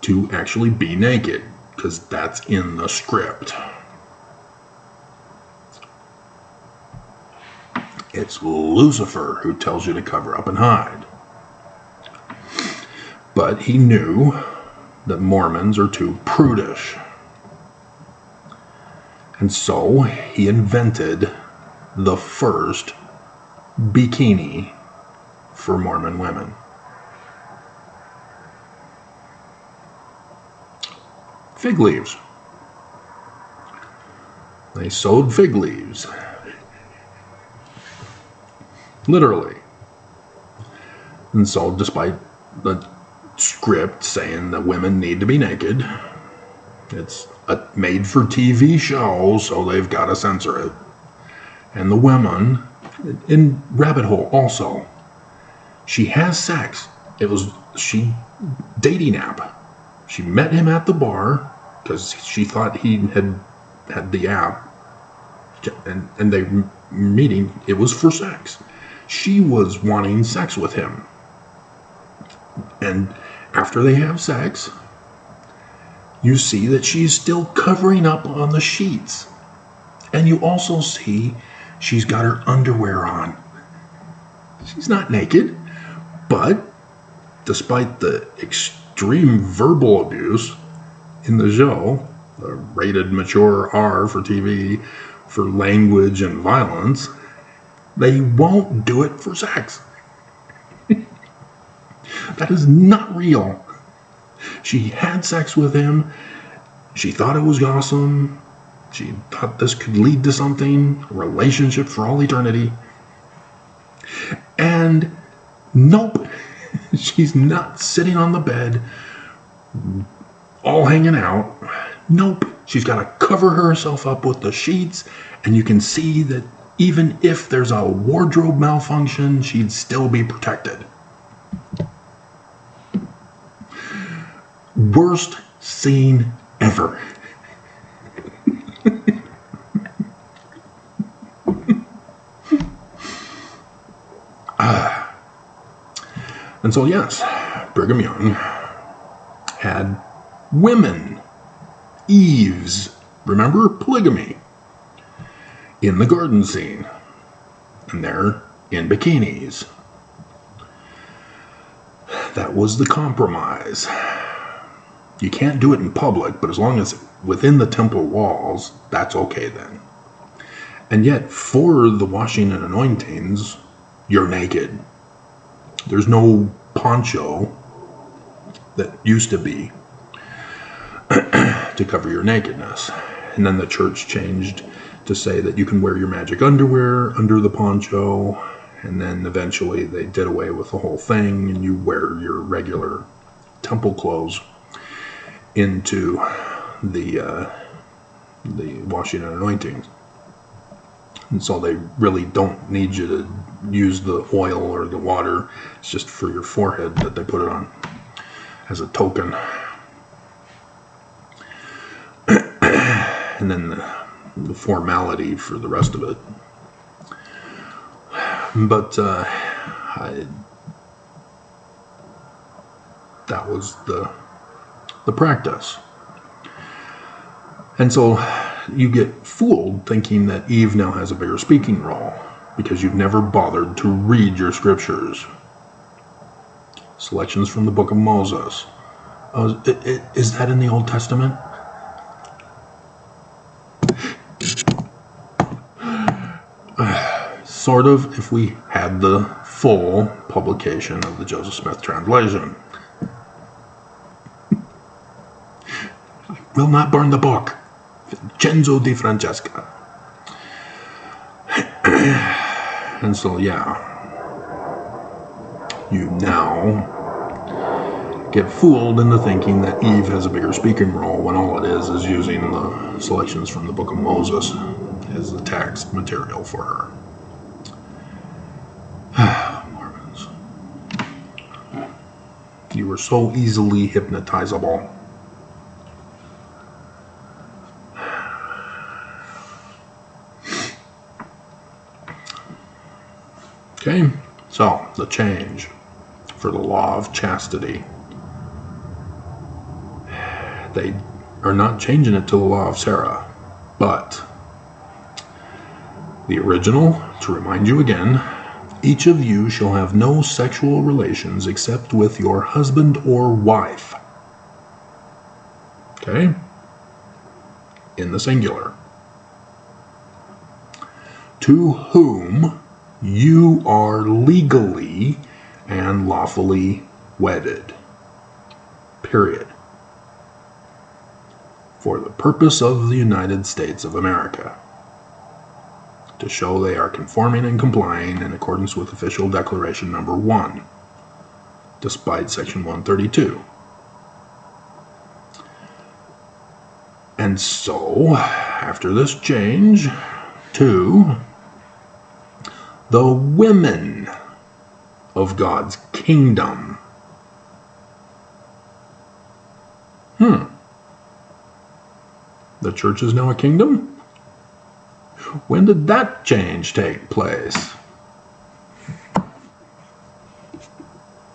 Speaker 4: to actually be naked, because that's in the script. It's Lucifer who tells you to cover up and hide. But he knew that Mormons are too prudish. And so he invented the first bikini for Mormon women. Fig leaves. They sewed fig leaves. Literally. And so despite the script saying that women need to be naked, it's a made-for-TV show, so they've got to censor it. And the women, in Rabbit Hole also, she has sex. Dating app. She met him at the bar because she thought he had the app, and they meeting. It was for sex. She was wanting sex with him, and after they have sex, you see that she's still covering up on the sheets, and you also see she's got her underwear on. She's not naked, but despite the extreme verbal abuse in the show, the rated mature R for TV, for language and violence, they won't do it for sex. That is not real. She had sex with him. She thought it was awesome. She thought this could lead to something, a relationship for all eternity. And nope, she's not sitting on the bed, all hanging out. Nope, she's got to cover herself up with the sheets, and you can see that even if there's a wardrobe malfunction, she'd still be protected. Worst scene ever. And so, yes, Brigham Young had women, Eves, remember, polygamy, in the garden scene, and they're in bikinis. That was the compromise. You can't do it in public, but as long as within the temple walls, that's okay then. And yet, for the washing and anointings, you're naked. There's no poncho that used to be to cover your nakedness. And then the church changed to say that you can wear your magic underwear under the poncho, and then eventually they did away with the whole thing, and you wear your regular temple clothes into the washing and anointings. And so they really don't need you to use the oil or the water. It's just for your forehead that they put it on as a token. And then the formality for the rest of it. But that was the practice. And so you get fooled thinking that Eve now has a bigger speaking role because you've never bothered to read your scriptures. Selections from the Book of Moses. Is that in the Old Testament? Sort of, if we had the full publication of the Joseph Smith translation. I will not burn the book. Vincenzo di Francesca. And so, yeah, you now get fooled into thinking that Eve has a bigger speaking role when all it is using the selections from the Book of Moses as the text material for her. Mormons. You were so easily hypnotizable. Okay, so the change for the law of chastity. They are not changing it to the law of Sarah, but the original To remind you again, each of you shall have no sexual relations except with your husband or wife. Okay? In the singular. To whom you are legally and lawfully wedded. Period. For the purpose of the United States of America. To show they are conforming and complying in accordance with Official Declaration Number 1, despite Section 132. And so, after this change, to the women of God's kingdom. The church is now a kingdom? When did that change take place?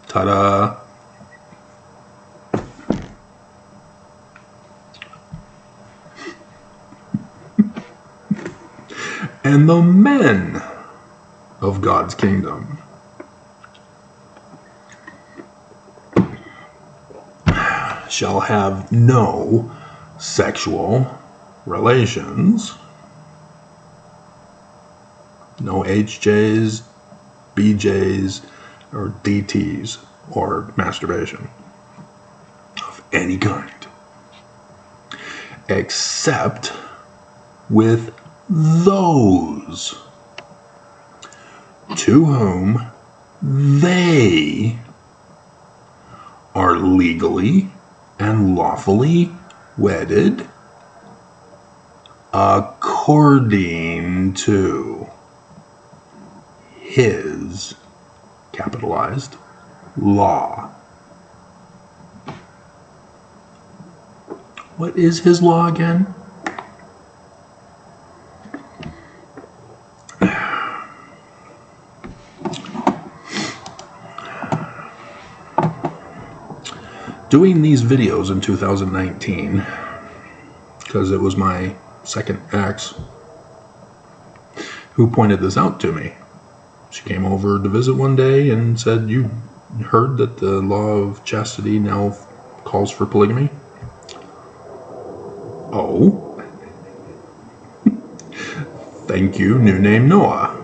Speaker 4: Ta-da! And the men of God's kingdom shall have no sexual relations, no HJs, BJs, or DTs, or masturbation of any kind, except with those to whom they are legally and lawfully wedded according to his, capitalized, law. What is his law again? Doing these videos in 2019, because it was my second ex who pointed this out to me. She came over to visit one day and said, "You heard that the law of chastity now calls for polygamy?" Oh. Thank you, new name Noah.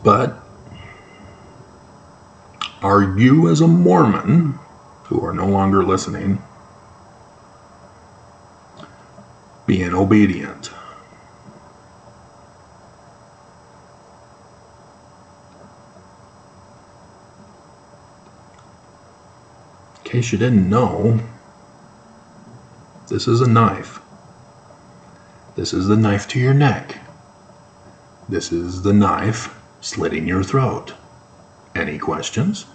Speaker 4: But are you, as a Mormon, who are no longer listening, being obedient? In case you didn't know, this is a knife. This is the knife to your neck. This is the knife slitting your throat. Any questions?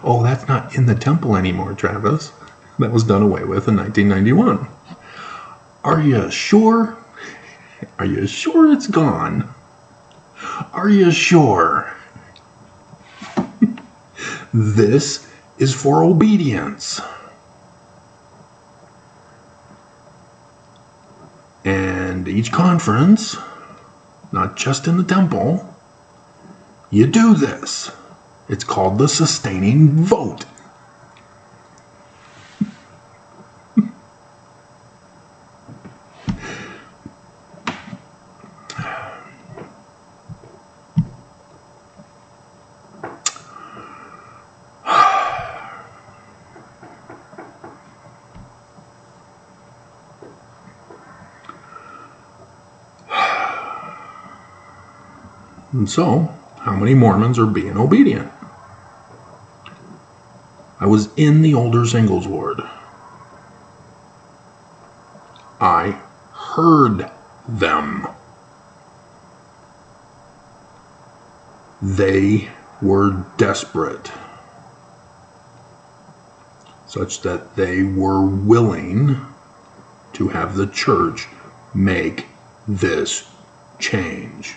Speaker 4: Oh, that's not in the temple anymore, Travis. That was done away with in 1991. Are you sure? Are you sure it's gone? Are you sure? This is for obedience. And each conference, not just in the temple, you do this. It's called the sustaining vote. And so, how many Mormons are being obedient? I was in the older singles ward. I heard them. They were desperate, such that they were willing to have the church make this change.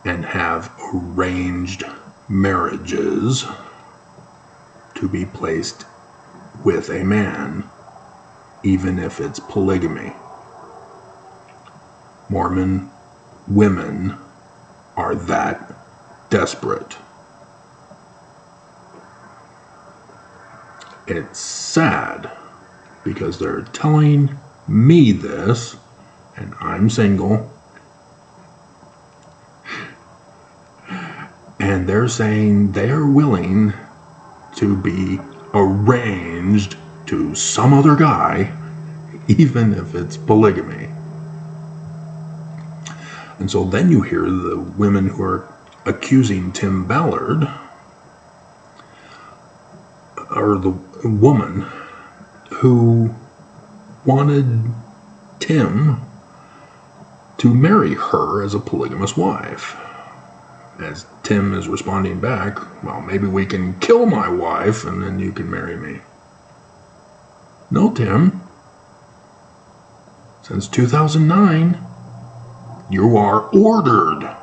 Speaker 4: and have arranged marriages to be placed with a man, even if it's polygamy. Mormon women are that desperate. It's sad because they're telling me this, and I'm single, and they're saying they're willing to be arranged to some other guy, even if it's polygamy. And so then you hear the women who are accusing Tim Ballard, or the woman who wanted Tim to marry her as a polygamous wife. As Tim is responding back, well, maybe we can kill my wife and then you can marry me. No, Tim. Since 2009, you are ordered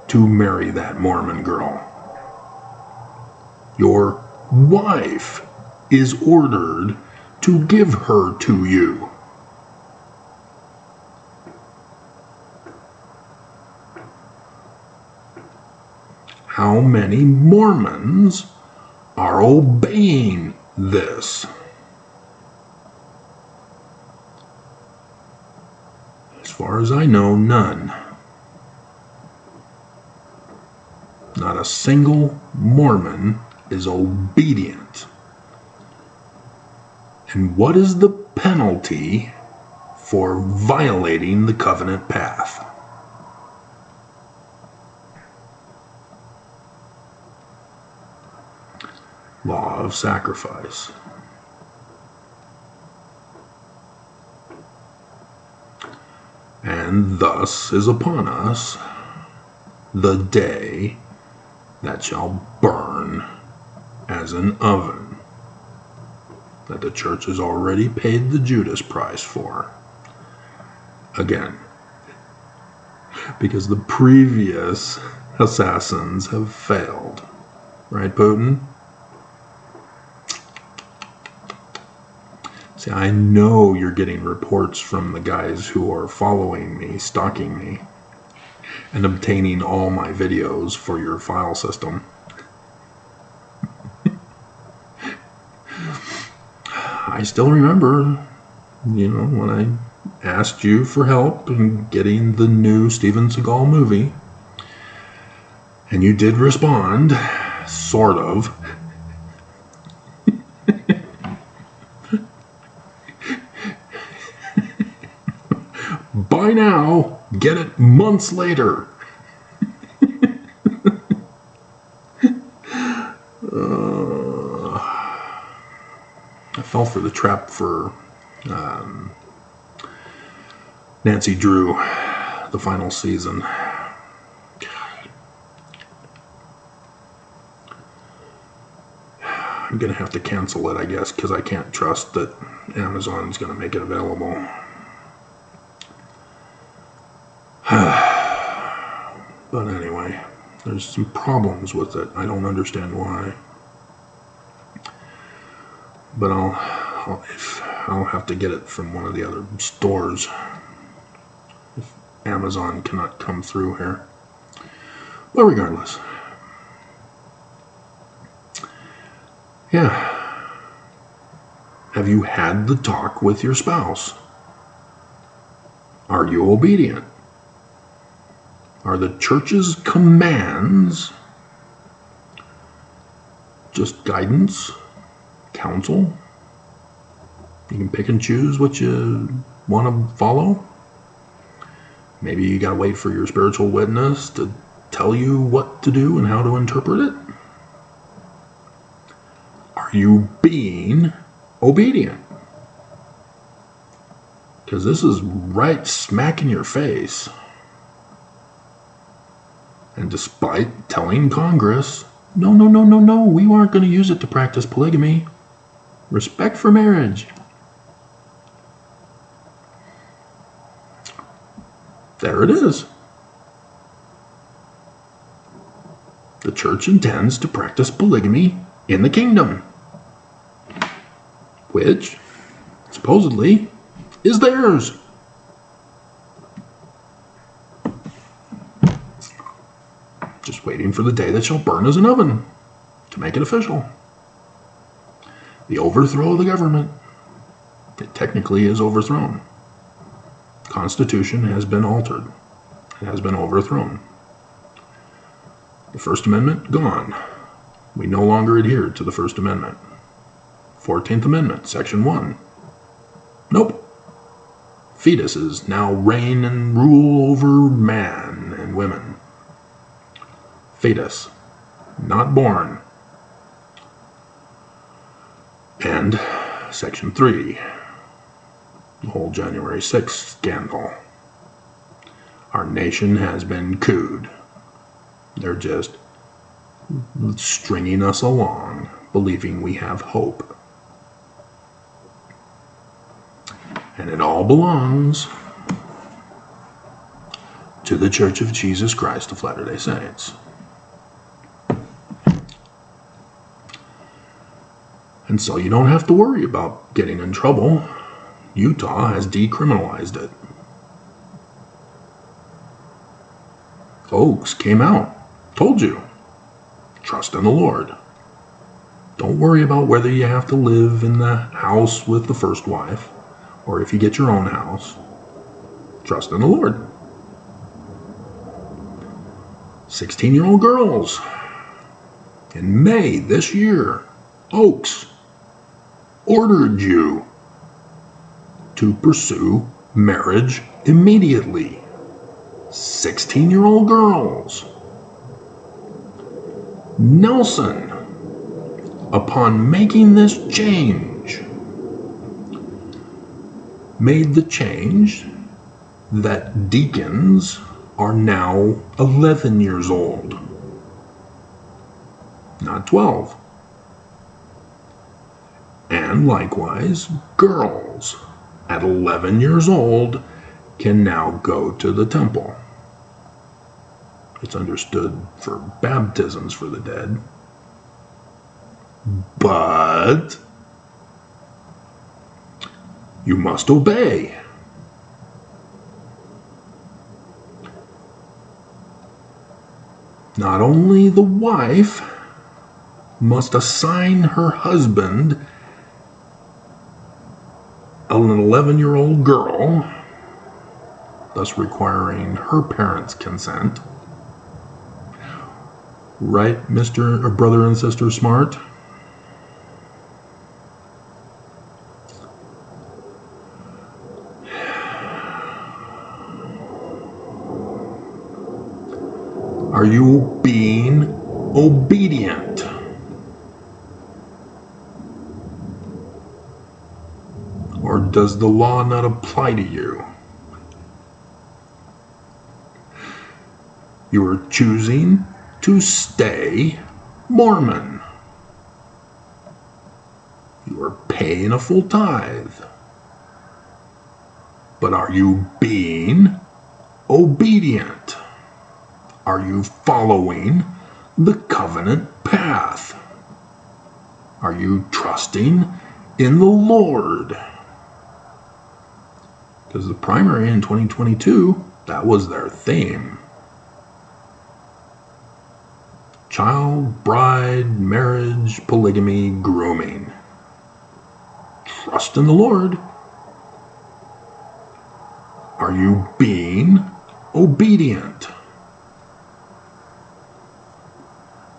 Speaker 4: to marry that Mormon girl. Your wife is ordered to give her to you. How many Mormons are obeying this? As far as I know, none. Not a single Mormon is obedient. And what is the penalty for violating the covenant path? Law of sacrifice. And thus is upon us the day that shall burn as an oven, that the church has already paid the Judas price for. Again, because the previous assassins have failed. Right, Putin? See, I know you're getting reports from the guys who are following me, stalking me, and obtaining all my videos for your file system. I still remember, when I asked you for help in getting the new Steven Seagal movie, and you did respond, sort of. By now, get it months later. I fell for the trap for Nancy Drew, the final season. I'm going to have to cancel it, I guess, because I can't trust that Amazon's going to make it available. But anyway, there's some problems with it. I don't understand why. But I'll have to get it from one of the other stores if Amazon cannot come through here. But regardless. Yeah. Have you had the talk with your spouse? Are you obedient? Are the church's commands just guidance, counsel? You can pick and choose what you want to follow. Maybe you got to wait for your spiritual witness to tell you what to do and how to interpret it. Are you being obedient? Because this is right smack in your face. And despite telling Congress, no, we aren't going to use it to practice polygamy. Respect for marriage. There it is. the church intends to practice polygamy in the kingdom, which supposedly is theirs. Just waiting for the day that shall burn as an oven to make it official. The overthrow of the government. It technically is overthrown. Constitution has been altered. It has been overthrown. The First Amendment, gone. We no longer adhere to the First Amendment. 14th Amendment, Section 1. Nope. Fetuses now reign and rule over man and women. Fetus, not born. And Section 3, the whole January 6th scandal. Our nation has been cooed. They're just stringing us along, believing we have hope. And it all belongs to the Church of Jesus Christ of Latter-day Saints. And so you don't have to worry about getting in trouble. Utah has decriminalized it. Oaks came out, told you, trust in the Lord. Don't worry about whether you have to live in the house with the first wife, or if you get your own house. Trust in the Lord. 16-year-old girls. In May this year, Oaks ordered you to pursue marriage immediately. 16-year-old girls. Nelson, upon making this change, made the change that deacons are now 11 years old, not 12. And likewise, girls at 11 years old can now go to the temple. It's understood for baptisms for the dead. But you must obey. Not only the wife must assign her husband an 11-year-old girl, thus requiring her parents' consent. Right, Mr. or brother and sister Smart? Are you being obedient? Or does the law not apply to you? You are choosing to stay Mormon. You are paying a full tithe. But are you being obedient? Are you following the covenant path? Are you trusting in the Lord? Because the primary in 2022, that was their theme. Child, bride, marriage, polygamy, grooming. Trust in the Lord. Are you being obedient?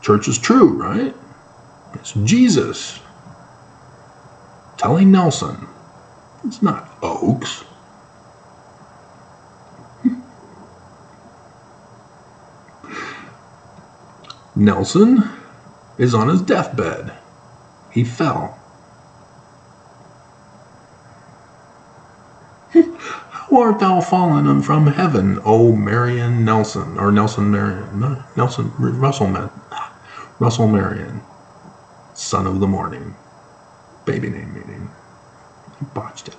Speaker 4: Church is true, right? It's Jesus telling Nelson. It's not Oaks. Nelson is on his deathbed. He fell. How art thou fallen from heaven, O Marion Nelson, or Nelson Marion, Russell Marion, son of the morning. Baby name meeting. I botched it.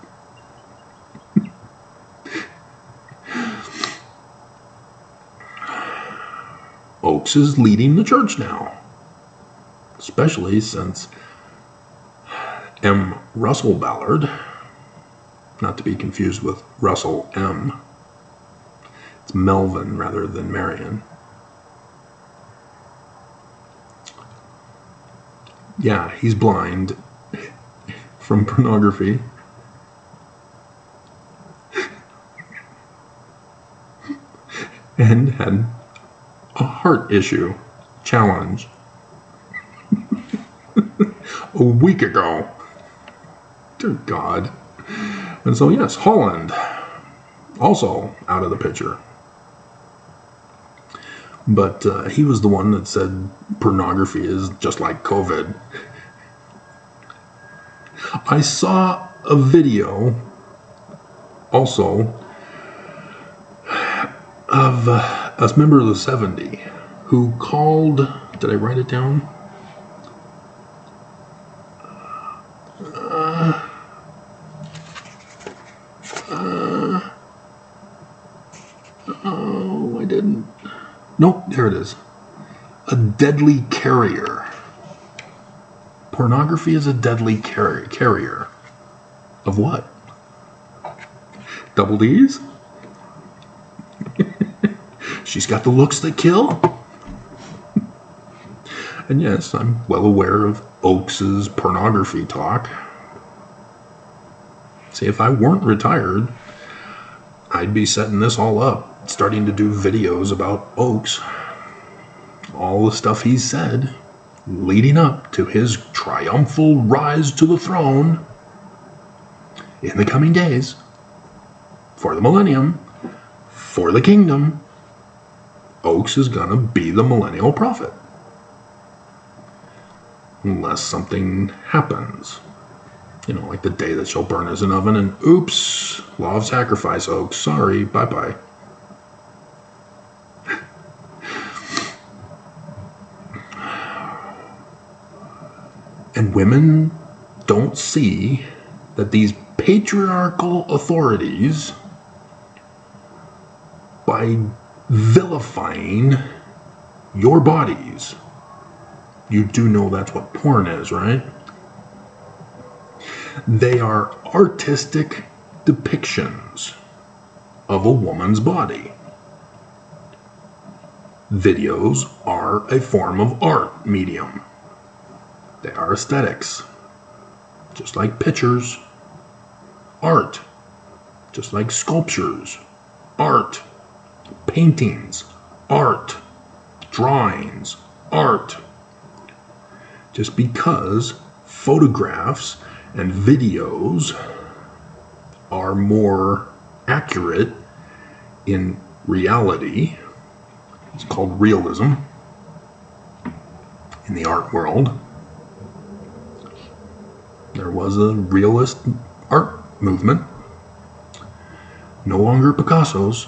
Speaker 4: Oakes is leading the church now, especially since M. Russell Ballard, not to be confused with Russell M. It's Melvin rather than Marion. Yeah, he's blind from pornography. And had a heart issue challenge a week ago. Dear God. And so, yes, Holland also out of the picture. But he was the one that said pornography is just like COVID. I saw a video also of a member of the 70 who called, did I write it down? Oh, I didn't. Nope, there it is. A deadly carrier. Pornography is a deadly carrier. Of what? Double D's? She's got the looks that kill. And yes, I'm well aware of Oakes's pornography talk. See, if I weren't retired, I'd be setting this all up, starting to do videos about Oakes. All the stuff he said leading up to his triumphal rise to the throne in the coming days, for the millennium, for the kingdom. Oakes is going to be the millennial prophet. Unless something happens. You know, like the day that she'll burn as an oven and oops, law of sacrifice, Oakes. Sorry, bye-bye. And women don't see that these patriarchal authorities, by vilifying your bodies, you do know that's what porn is, right? They are artistic depictions of a woman's body. Videos are a form of art medium. They are aesthetics, just like pictures. Art, just like sculptures. Art, paintings. Art, drawings. Art. Just because photographs and videos are more accurate in reality, it's called realism in the art world. There was a realist art movement, no longer Picasso's.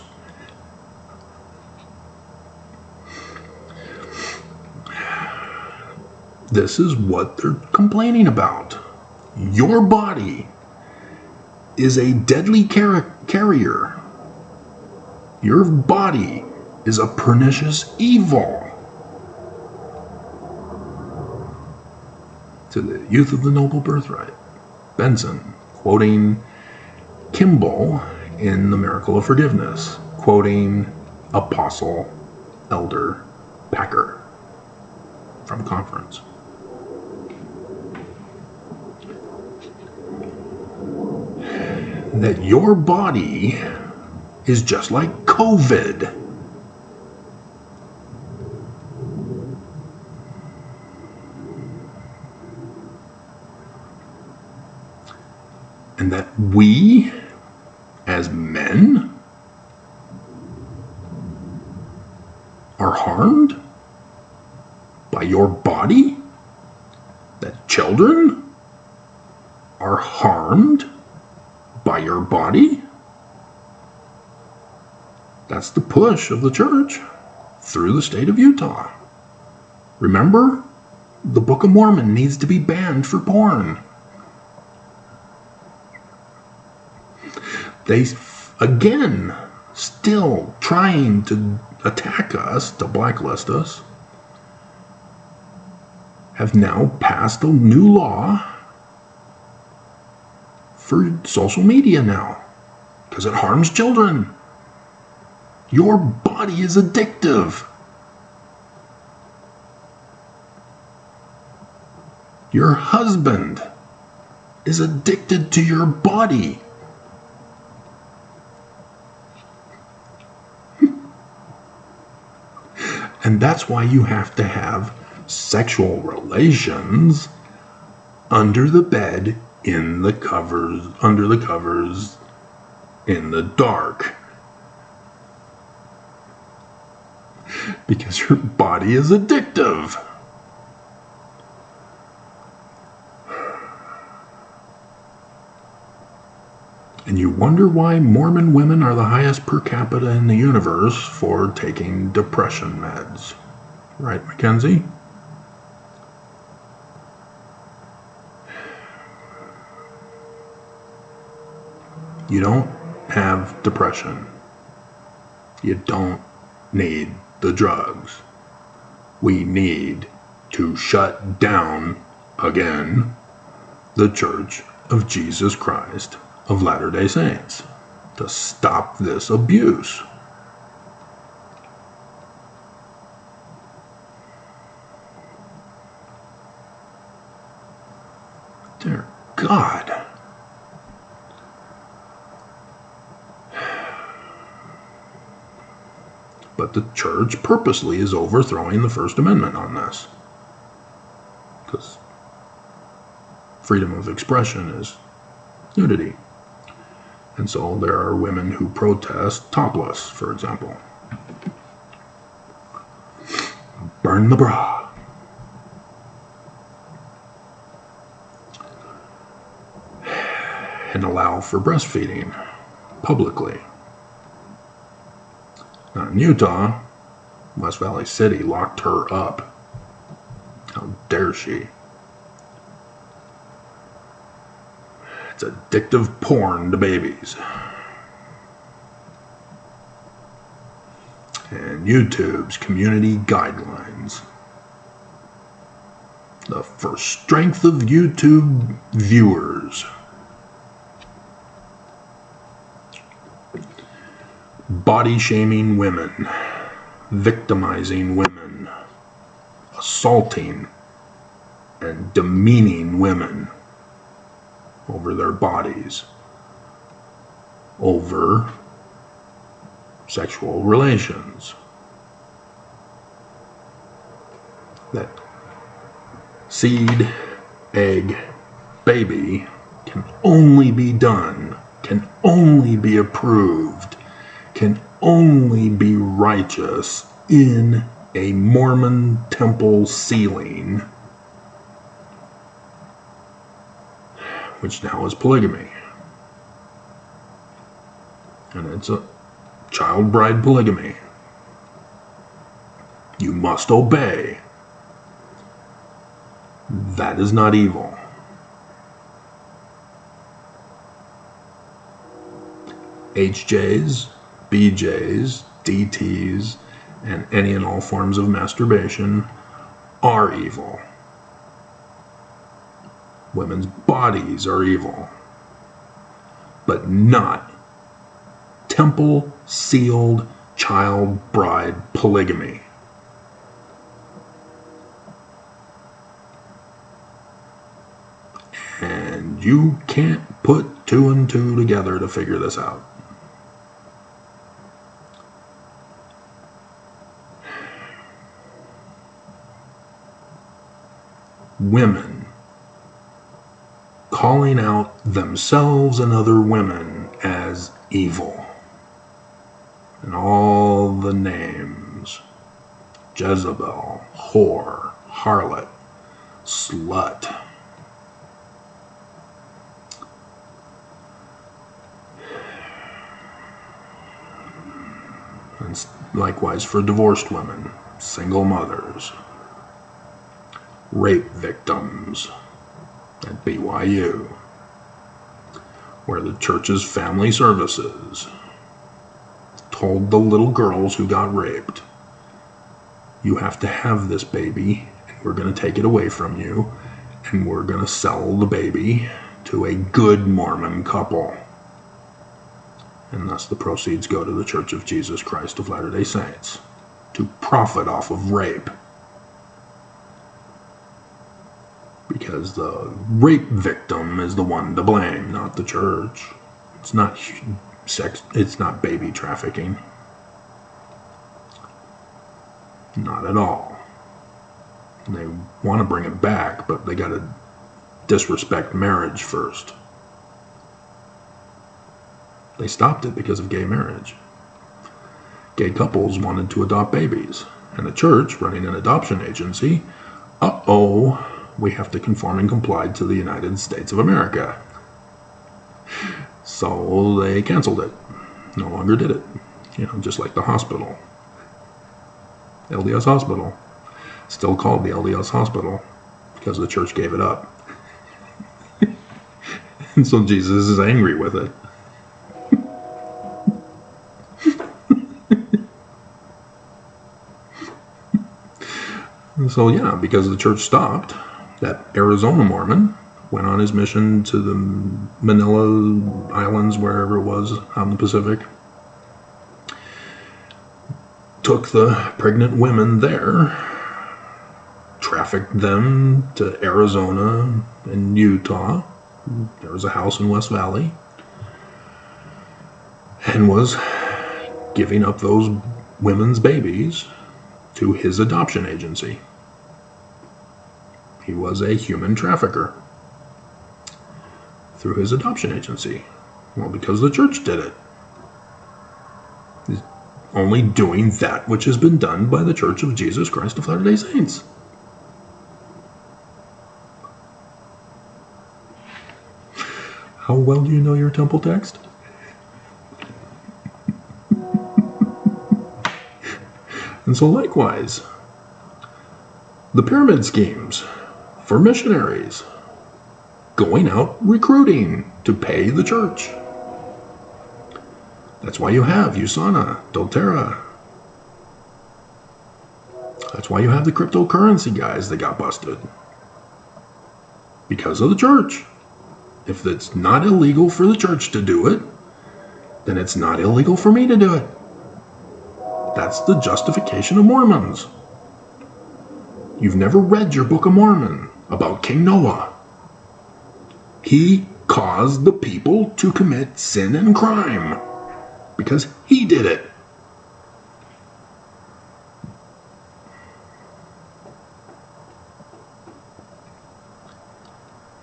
Speaker 4: This is what they're complaining about. Your body is a deadly carrier. Your body is a pernicious evil. To the youth of the noble birthright. Benson, quoting Kimball in The Miracle of Forgiveness, quoting Apostle Elder Packer from conference. That your body is just like COVID. And that we, as men, are harmed by your body? That children are harmed by your body? That's the push of the church through the state of Utah. Remember, the Book of Mormon needs to be banned for porn. They, again, still trying to attack us, to blacklist us, have now passed a new law for social media now, because it harms children. Your body is addictive. Your husband is addicted to your body. And that's why you have to have sexual relations under the bed, in the covers, under the covers, in the dark. Because your body is addictive. And you wonder why Mormon women are the highest per capita in the universe for taking depression meds. Right, Mackenzie? You don't have depression. You don't need the drugs. We need to shut down, again, the Church of Jesus Christ of Latter-day Saints to stop this abuse. Dear God. But the church purposely is overthrowing the First Amendment on this. Because freedom of expression is nudity. And so there are women who protest topless, for example. Burn the bra. And allow for breastfeeding publicly. Now in Utah, West Valley City locked her up. How dare she? It's addictive porn to babies. And YouTube's community guidelines. For strength of YouTube viewers. Body shaming women. Victimizing women. Assaulting and demeaning women over their bodies, over sexual relations. That seed, egg, baby can only be done, can only be approved, can only be righteous in a Mormon temple ceiling, which now is polygamy. And it's a child bride polygamy. You must obey. That is not evil. HJs, BJs, DTs, and any and all forms of masturbation are evil. Women's bodies are evil, but not temple-sealed child bride polygamy. And you can't put two and two together to figure this out. Women calling out themselves and other women as evil. And all the names: Jezebel, whore, harlot, slut. And likewise for divorced women, single mothers, rape victims at BYU, where the church's family services told the little girls who got raped, you have to have this baby, and we're going to take it away from you, and we're going to sell the baby to a good Mormon couple. And thus the proceeds go to the Church of Jesus Christ of Latter-day Saints to profit off of rape. Because the rape victim is the one to blame, not the church. It's not sex, it's not baby trafficking. Not at all. They want to bring it back, but they got to disrespect marriage first. They stopped it because of gay marriage. Gay couples wanted to adopt babies, and the church, running an adoption agency, we have to conform and comply to the United States of America. So they canceled it. No longer did it. Just like the hospital. LDS Hospital. Still called the LDS Hospital because the church gave it up. And so Jesus is angry with it. So yeah, because the church stopped, that Arizona Mormon went on his mission to the Manila Islands, wherever it was, out in the Pacific, took the pregnant women there, trafficked them to Arizona and Utah. There was a house in West Valley, and was giving up those women's babies to his adoption agency. He was a human trafficker through his adoption agency. Well, because the church did it. He's only doing that which has been done by the Church of Jesus Christ of Latter-day Saints. How well do you know your temple text? And so likewise, the pyramid schemes for missionaries going out recruiting to pay the church. That's why you have USANA, doTERRA. That's why you have the cryptocurrency guys that got busted. Because of the church. If it's not illegal for the church to do it, then it's not illegal for me to do it. That's the justification of Mormons. You've never read your Book of Mormon about King Noah. He caused the people to commit sin and crime because he did it.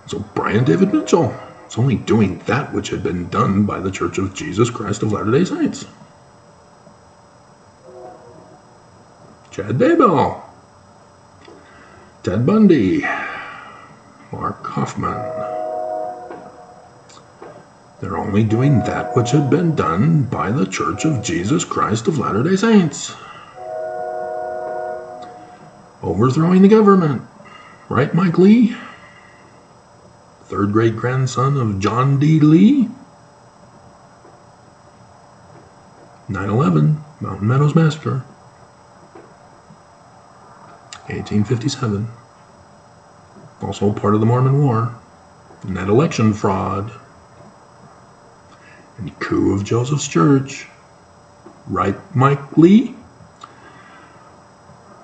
Speaker 4: So Brian David Mitchell is only doing that which had been done by the Church of Jesus Christ of Latter-day Saints. Chad Daybell, Ted Bundy, Mark Hoffman. They're only doing that which had been done by the Church of Jesus Christ of Latter-day Saints. Overthrowing the government. Right, Mike Lee? Third great-grandson of John D. Lee. 9/11, Mountain Meadows Massacre. 1857. Also part of the Mormon War. And that election fraud. And coup of Joseph's Church. Right, Mike Lee?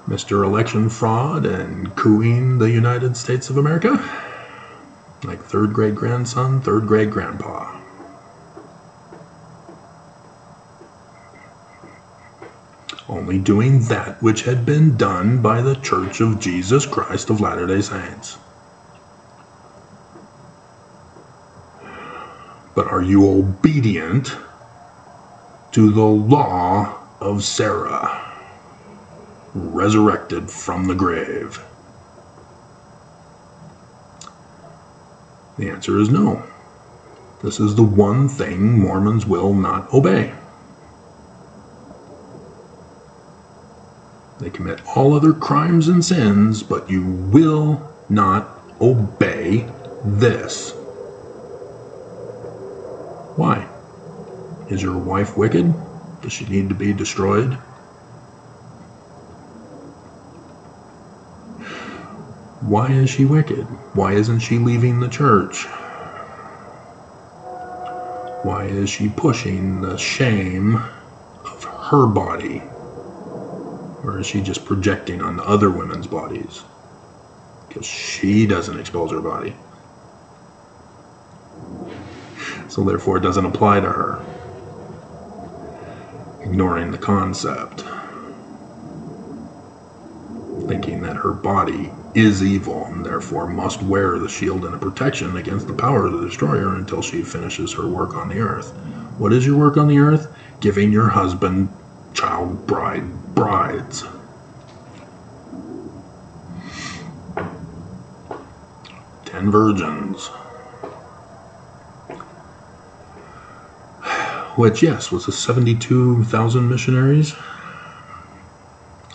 Speaker 4: Mr. Election Fraud and cooing the United States of America? Like third great-grandson, third great-grandpa. Only doing that which had been done by the Church of Jesus Christ of Latter-day Saints. But are you obedient to the law of Sarah, resurrected from the grave? The answer is no. This is the one thing Mormons will not obey. They commit all other crimes and sins, but you will not obey this. Why? Is your wife wicked? Does she need to be destroyed? Why is she wicked? Why isn't she leaving the church? Why is she pushing the shame of her body? Or is she just projecting on other women's bodies? Because she doesn't expose her body. So therefore it doesn't apply to her. Ignoring the concept. Thinking that her body is evil and therefore must wear the shield and the protection against the power of the destroyer until she finishes her work on the earth. What is your work on the earth? Giving your husband child brides. 10 virgins. Which, yes, was a 72,000 missionaries.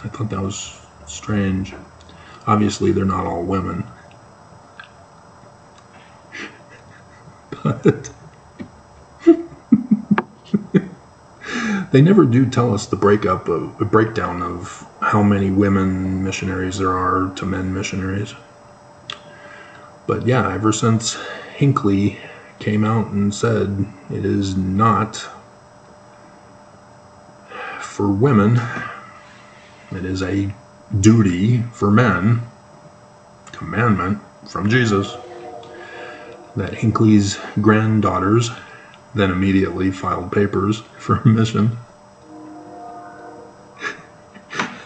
Speaker 4: I thought that was strange. Obviously, they're not all women. But they never do tell us the breakdown of how many women missionaries there are to men missionaries. But yeah, ever since Hinckley came out and said it is not for women, it is a duty for men, commandment from Jesus, that Hinckley's granddaughters then immediately filed papers for mission,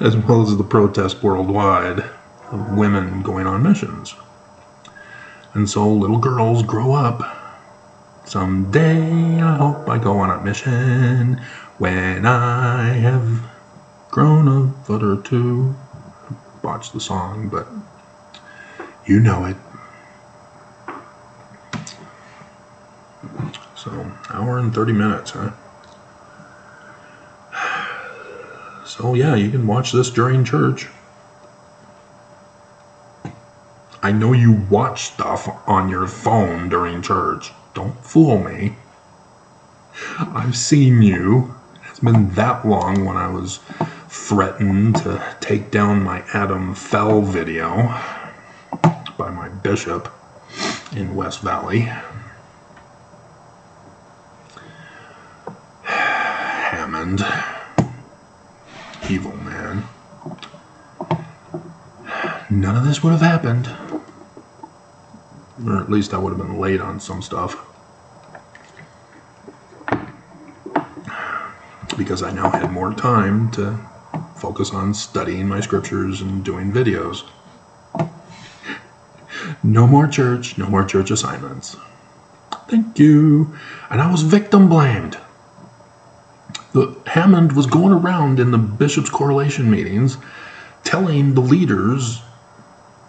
Speaker 4: as well as the protest worldwide of women going on missions. And so little girls grow up. Someday I hope I go on a mission when I have grown a foot or two. Botched the song, but you know it. So, hour and 30 minutes, huh? So yeah, you can watch this during church. I know you watch stuff on your phone during church. Don't fool me. I've seen you. It's been that long when I was threatened to take down my Adam Fell video by my bishop in West Valley. Hammond. Evil man. None of this would have happened. Or at least I would have been late on some stuff. Because I now had more time to focus on studying my scriptures and doing videos. No more church assignments. Thank you. And I was victim blamed. The Hammond was going around in the bishop's correlation meetings telling the leaders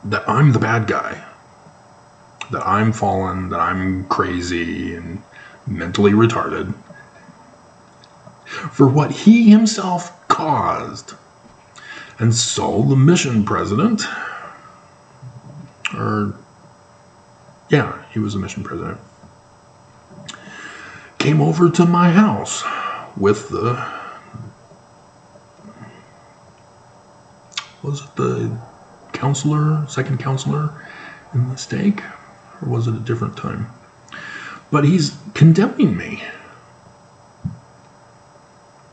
Speaker 4: that I'm the bad guy, that I'm fallen, that I'm crazy and mentally retarded for what he himself caused. And so the mission president, he was the mission president, came over to my house with the second counselor in the stake? Or was it a different time? But he's condemning me.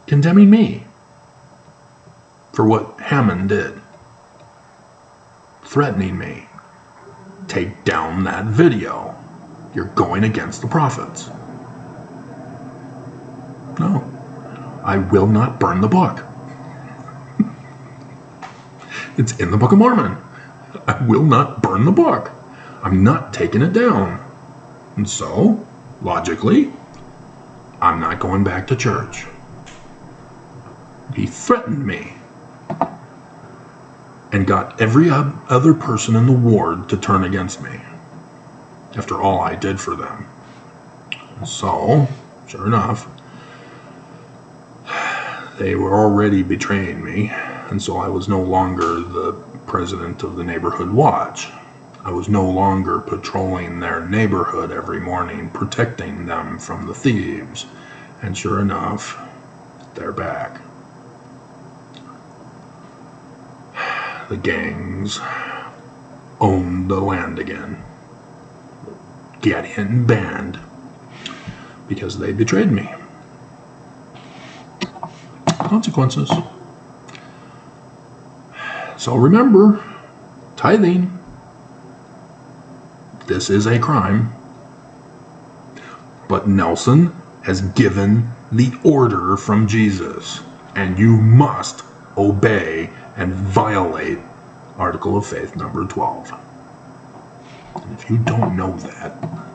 Speaker 4: Condemning me for what Hammond did. Threatening me. Take down that video. You're going against the prophets. No. I will not burn the book. It's in the Book of Mormon. I will not burn the book. I'm not taking it down. And so, logically, I'm not going back to church. He threatened me and got every other person in the ward to turn against me after all I did for them. So, sure enough, they were already betraying me, and so I was no longer the president of the neighborhood watch. I was no longer patrolling their neighborhood every morning, protecting them from the thieves. And sure enough, they're back. The gangs owned the land again. Gideon banned because they betrayed me. Consequences. So remember, tithing, this is a crime. But Nelson has given the order from Jesus, and you must obey and violate Article of Faith number 12. And if you don't know that,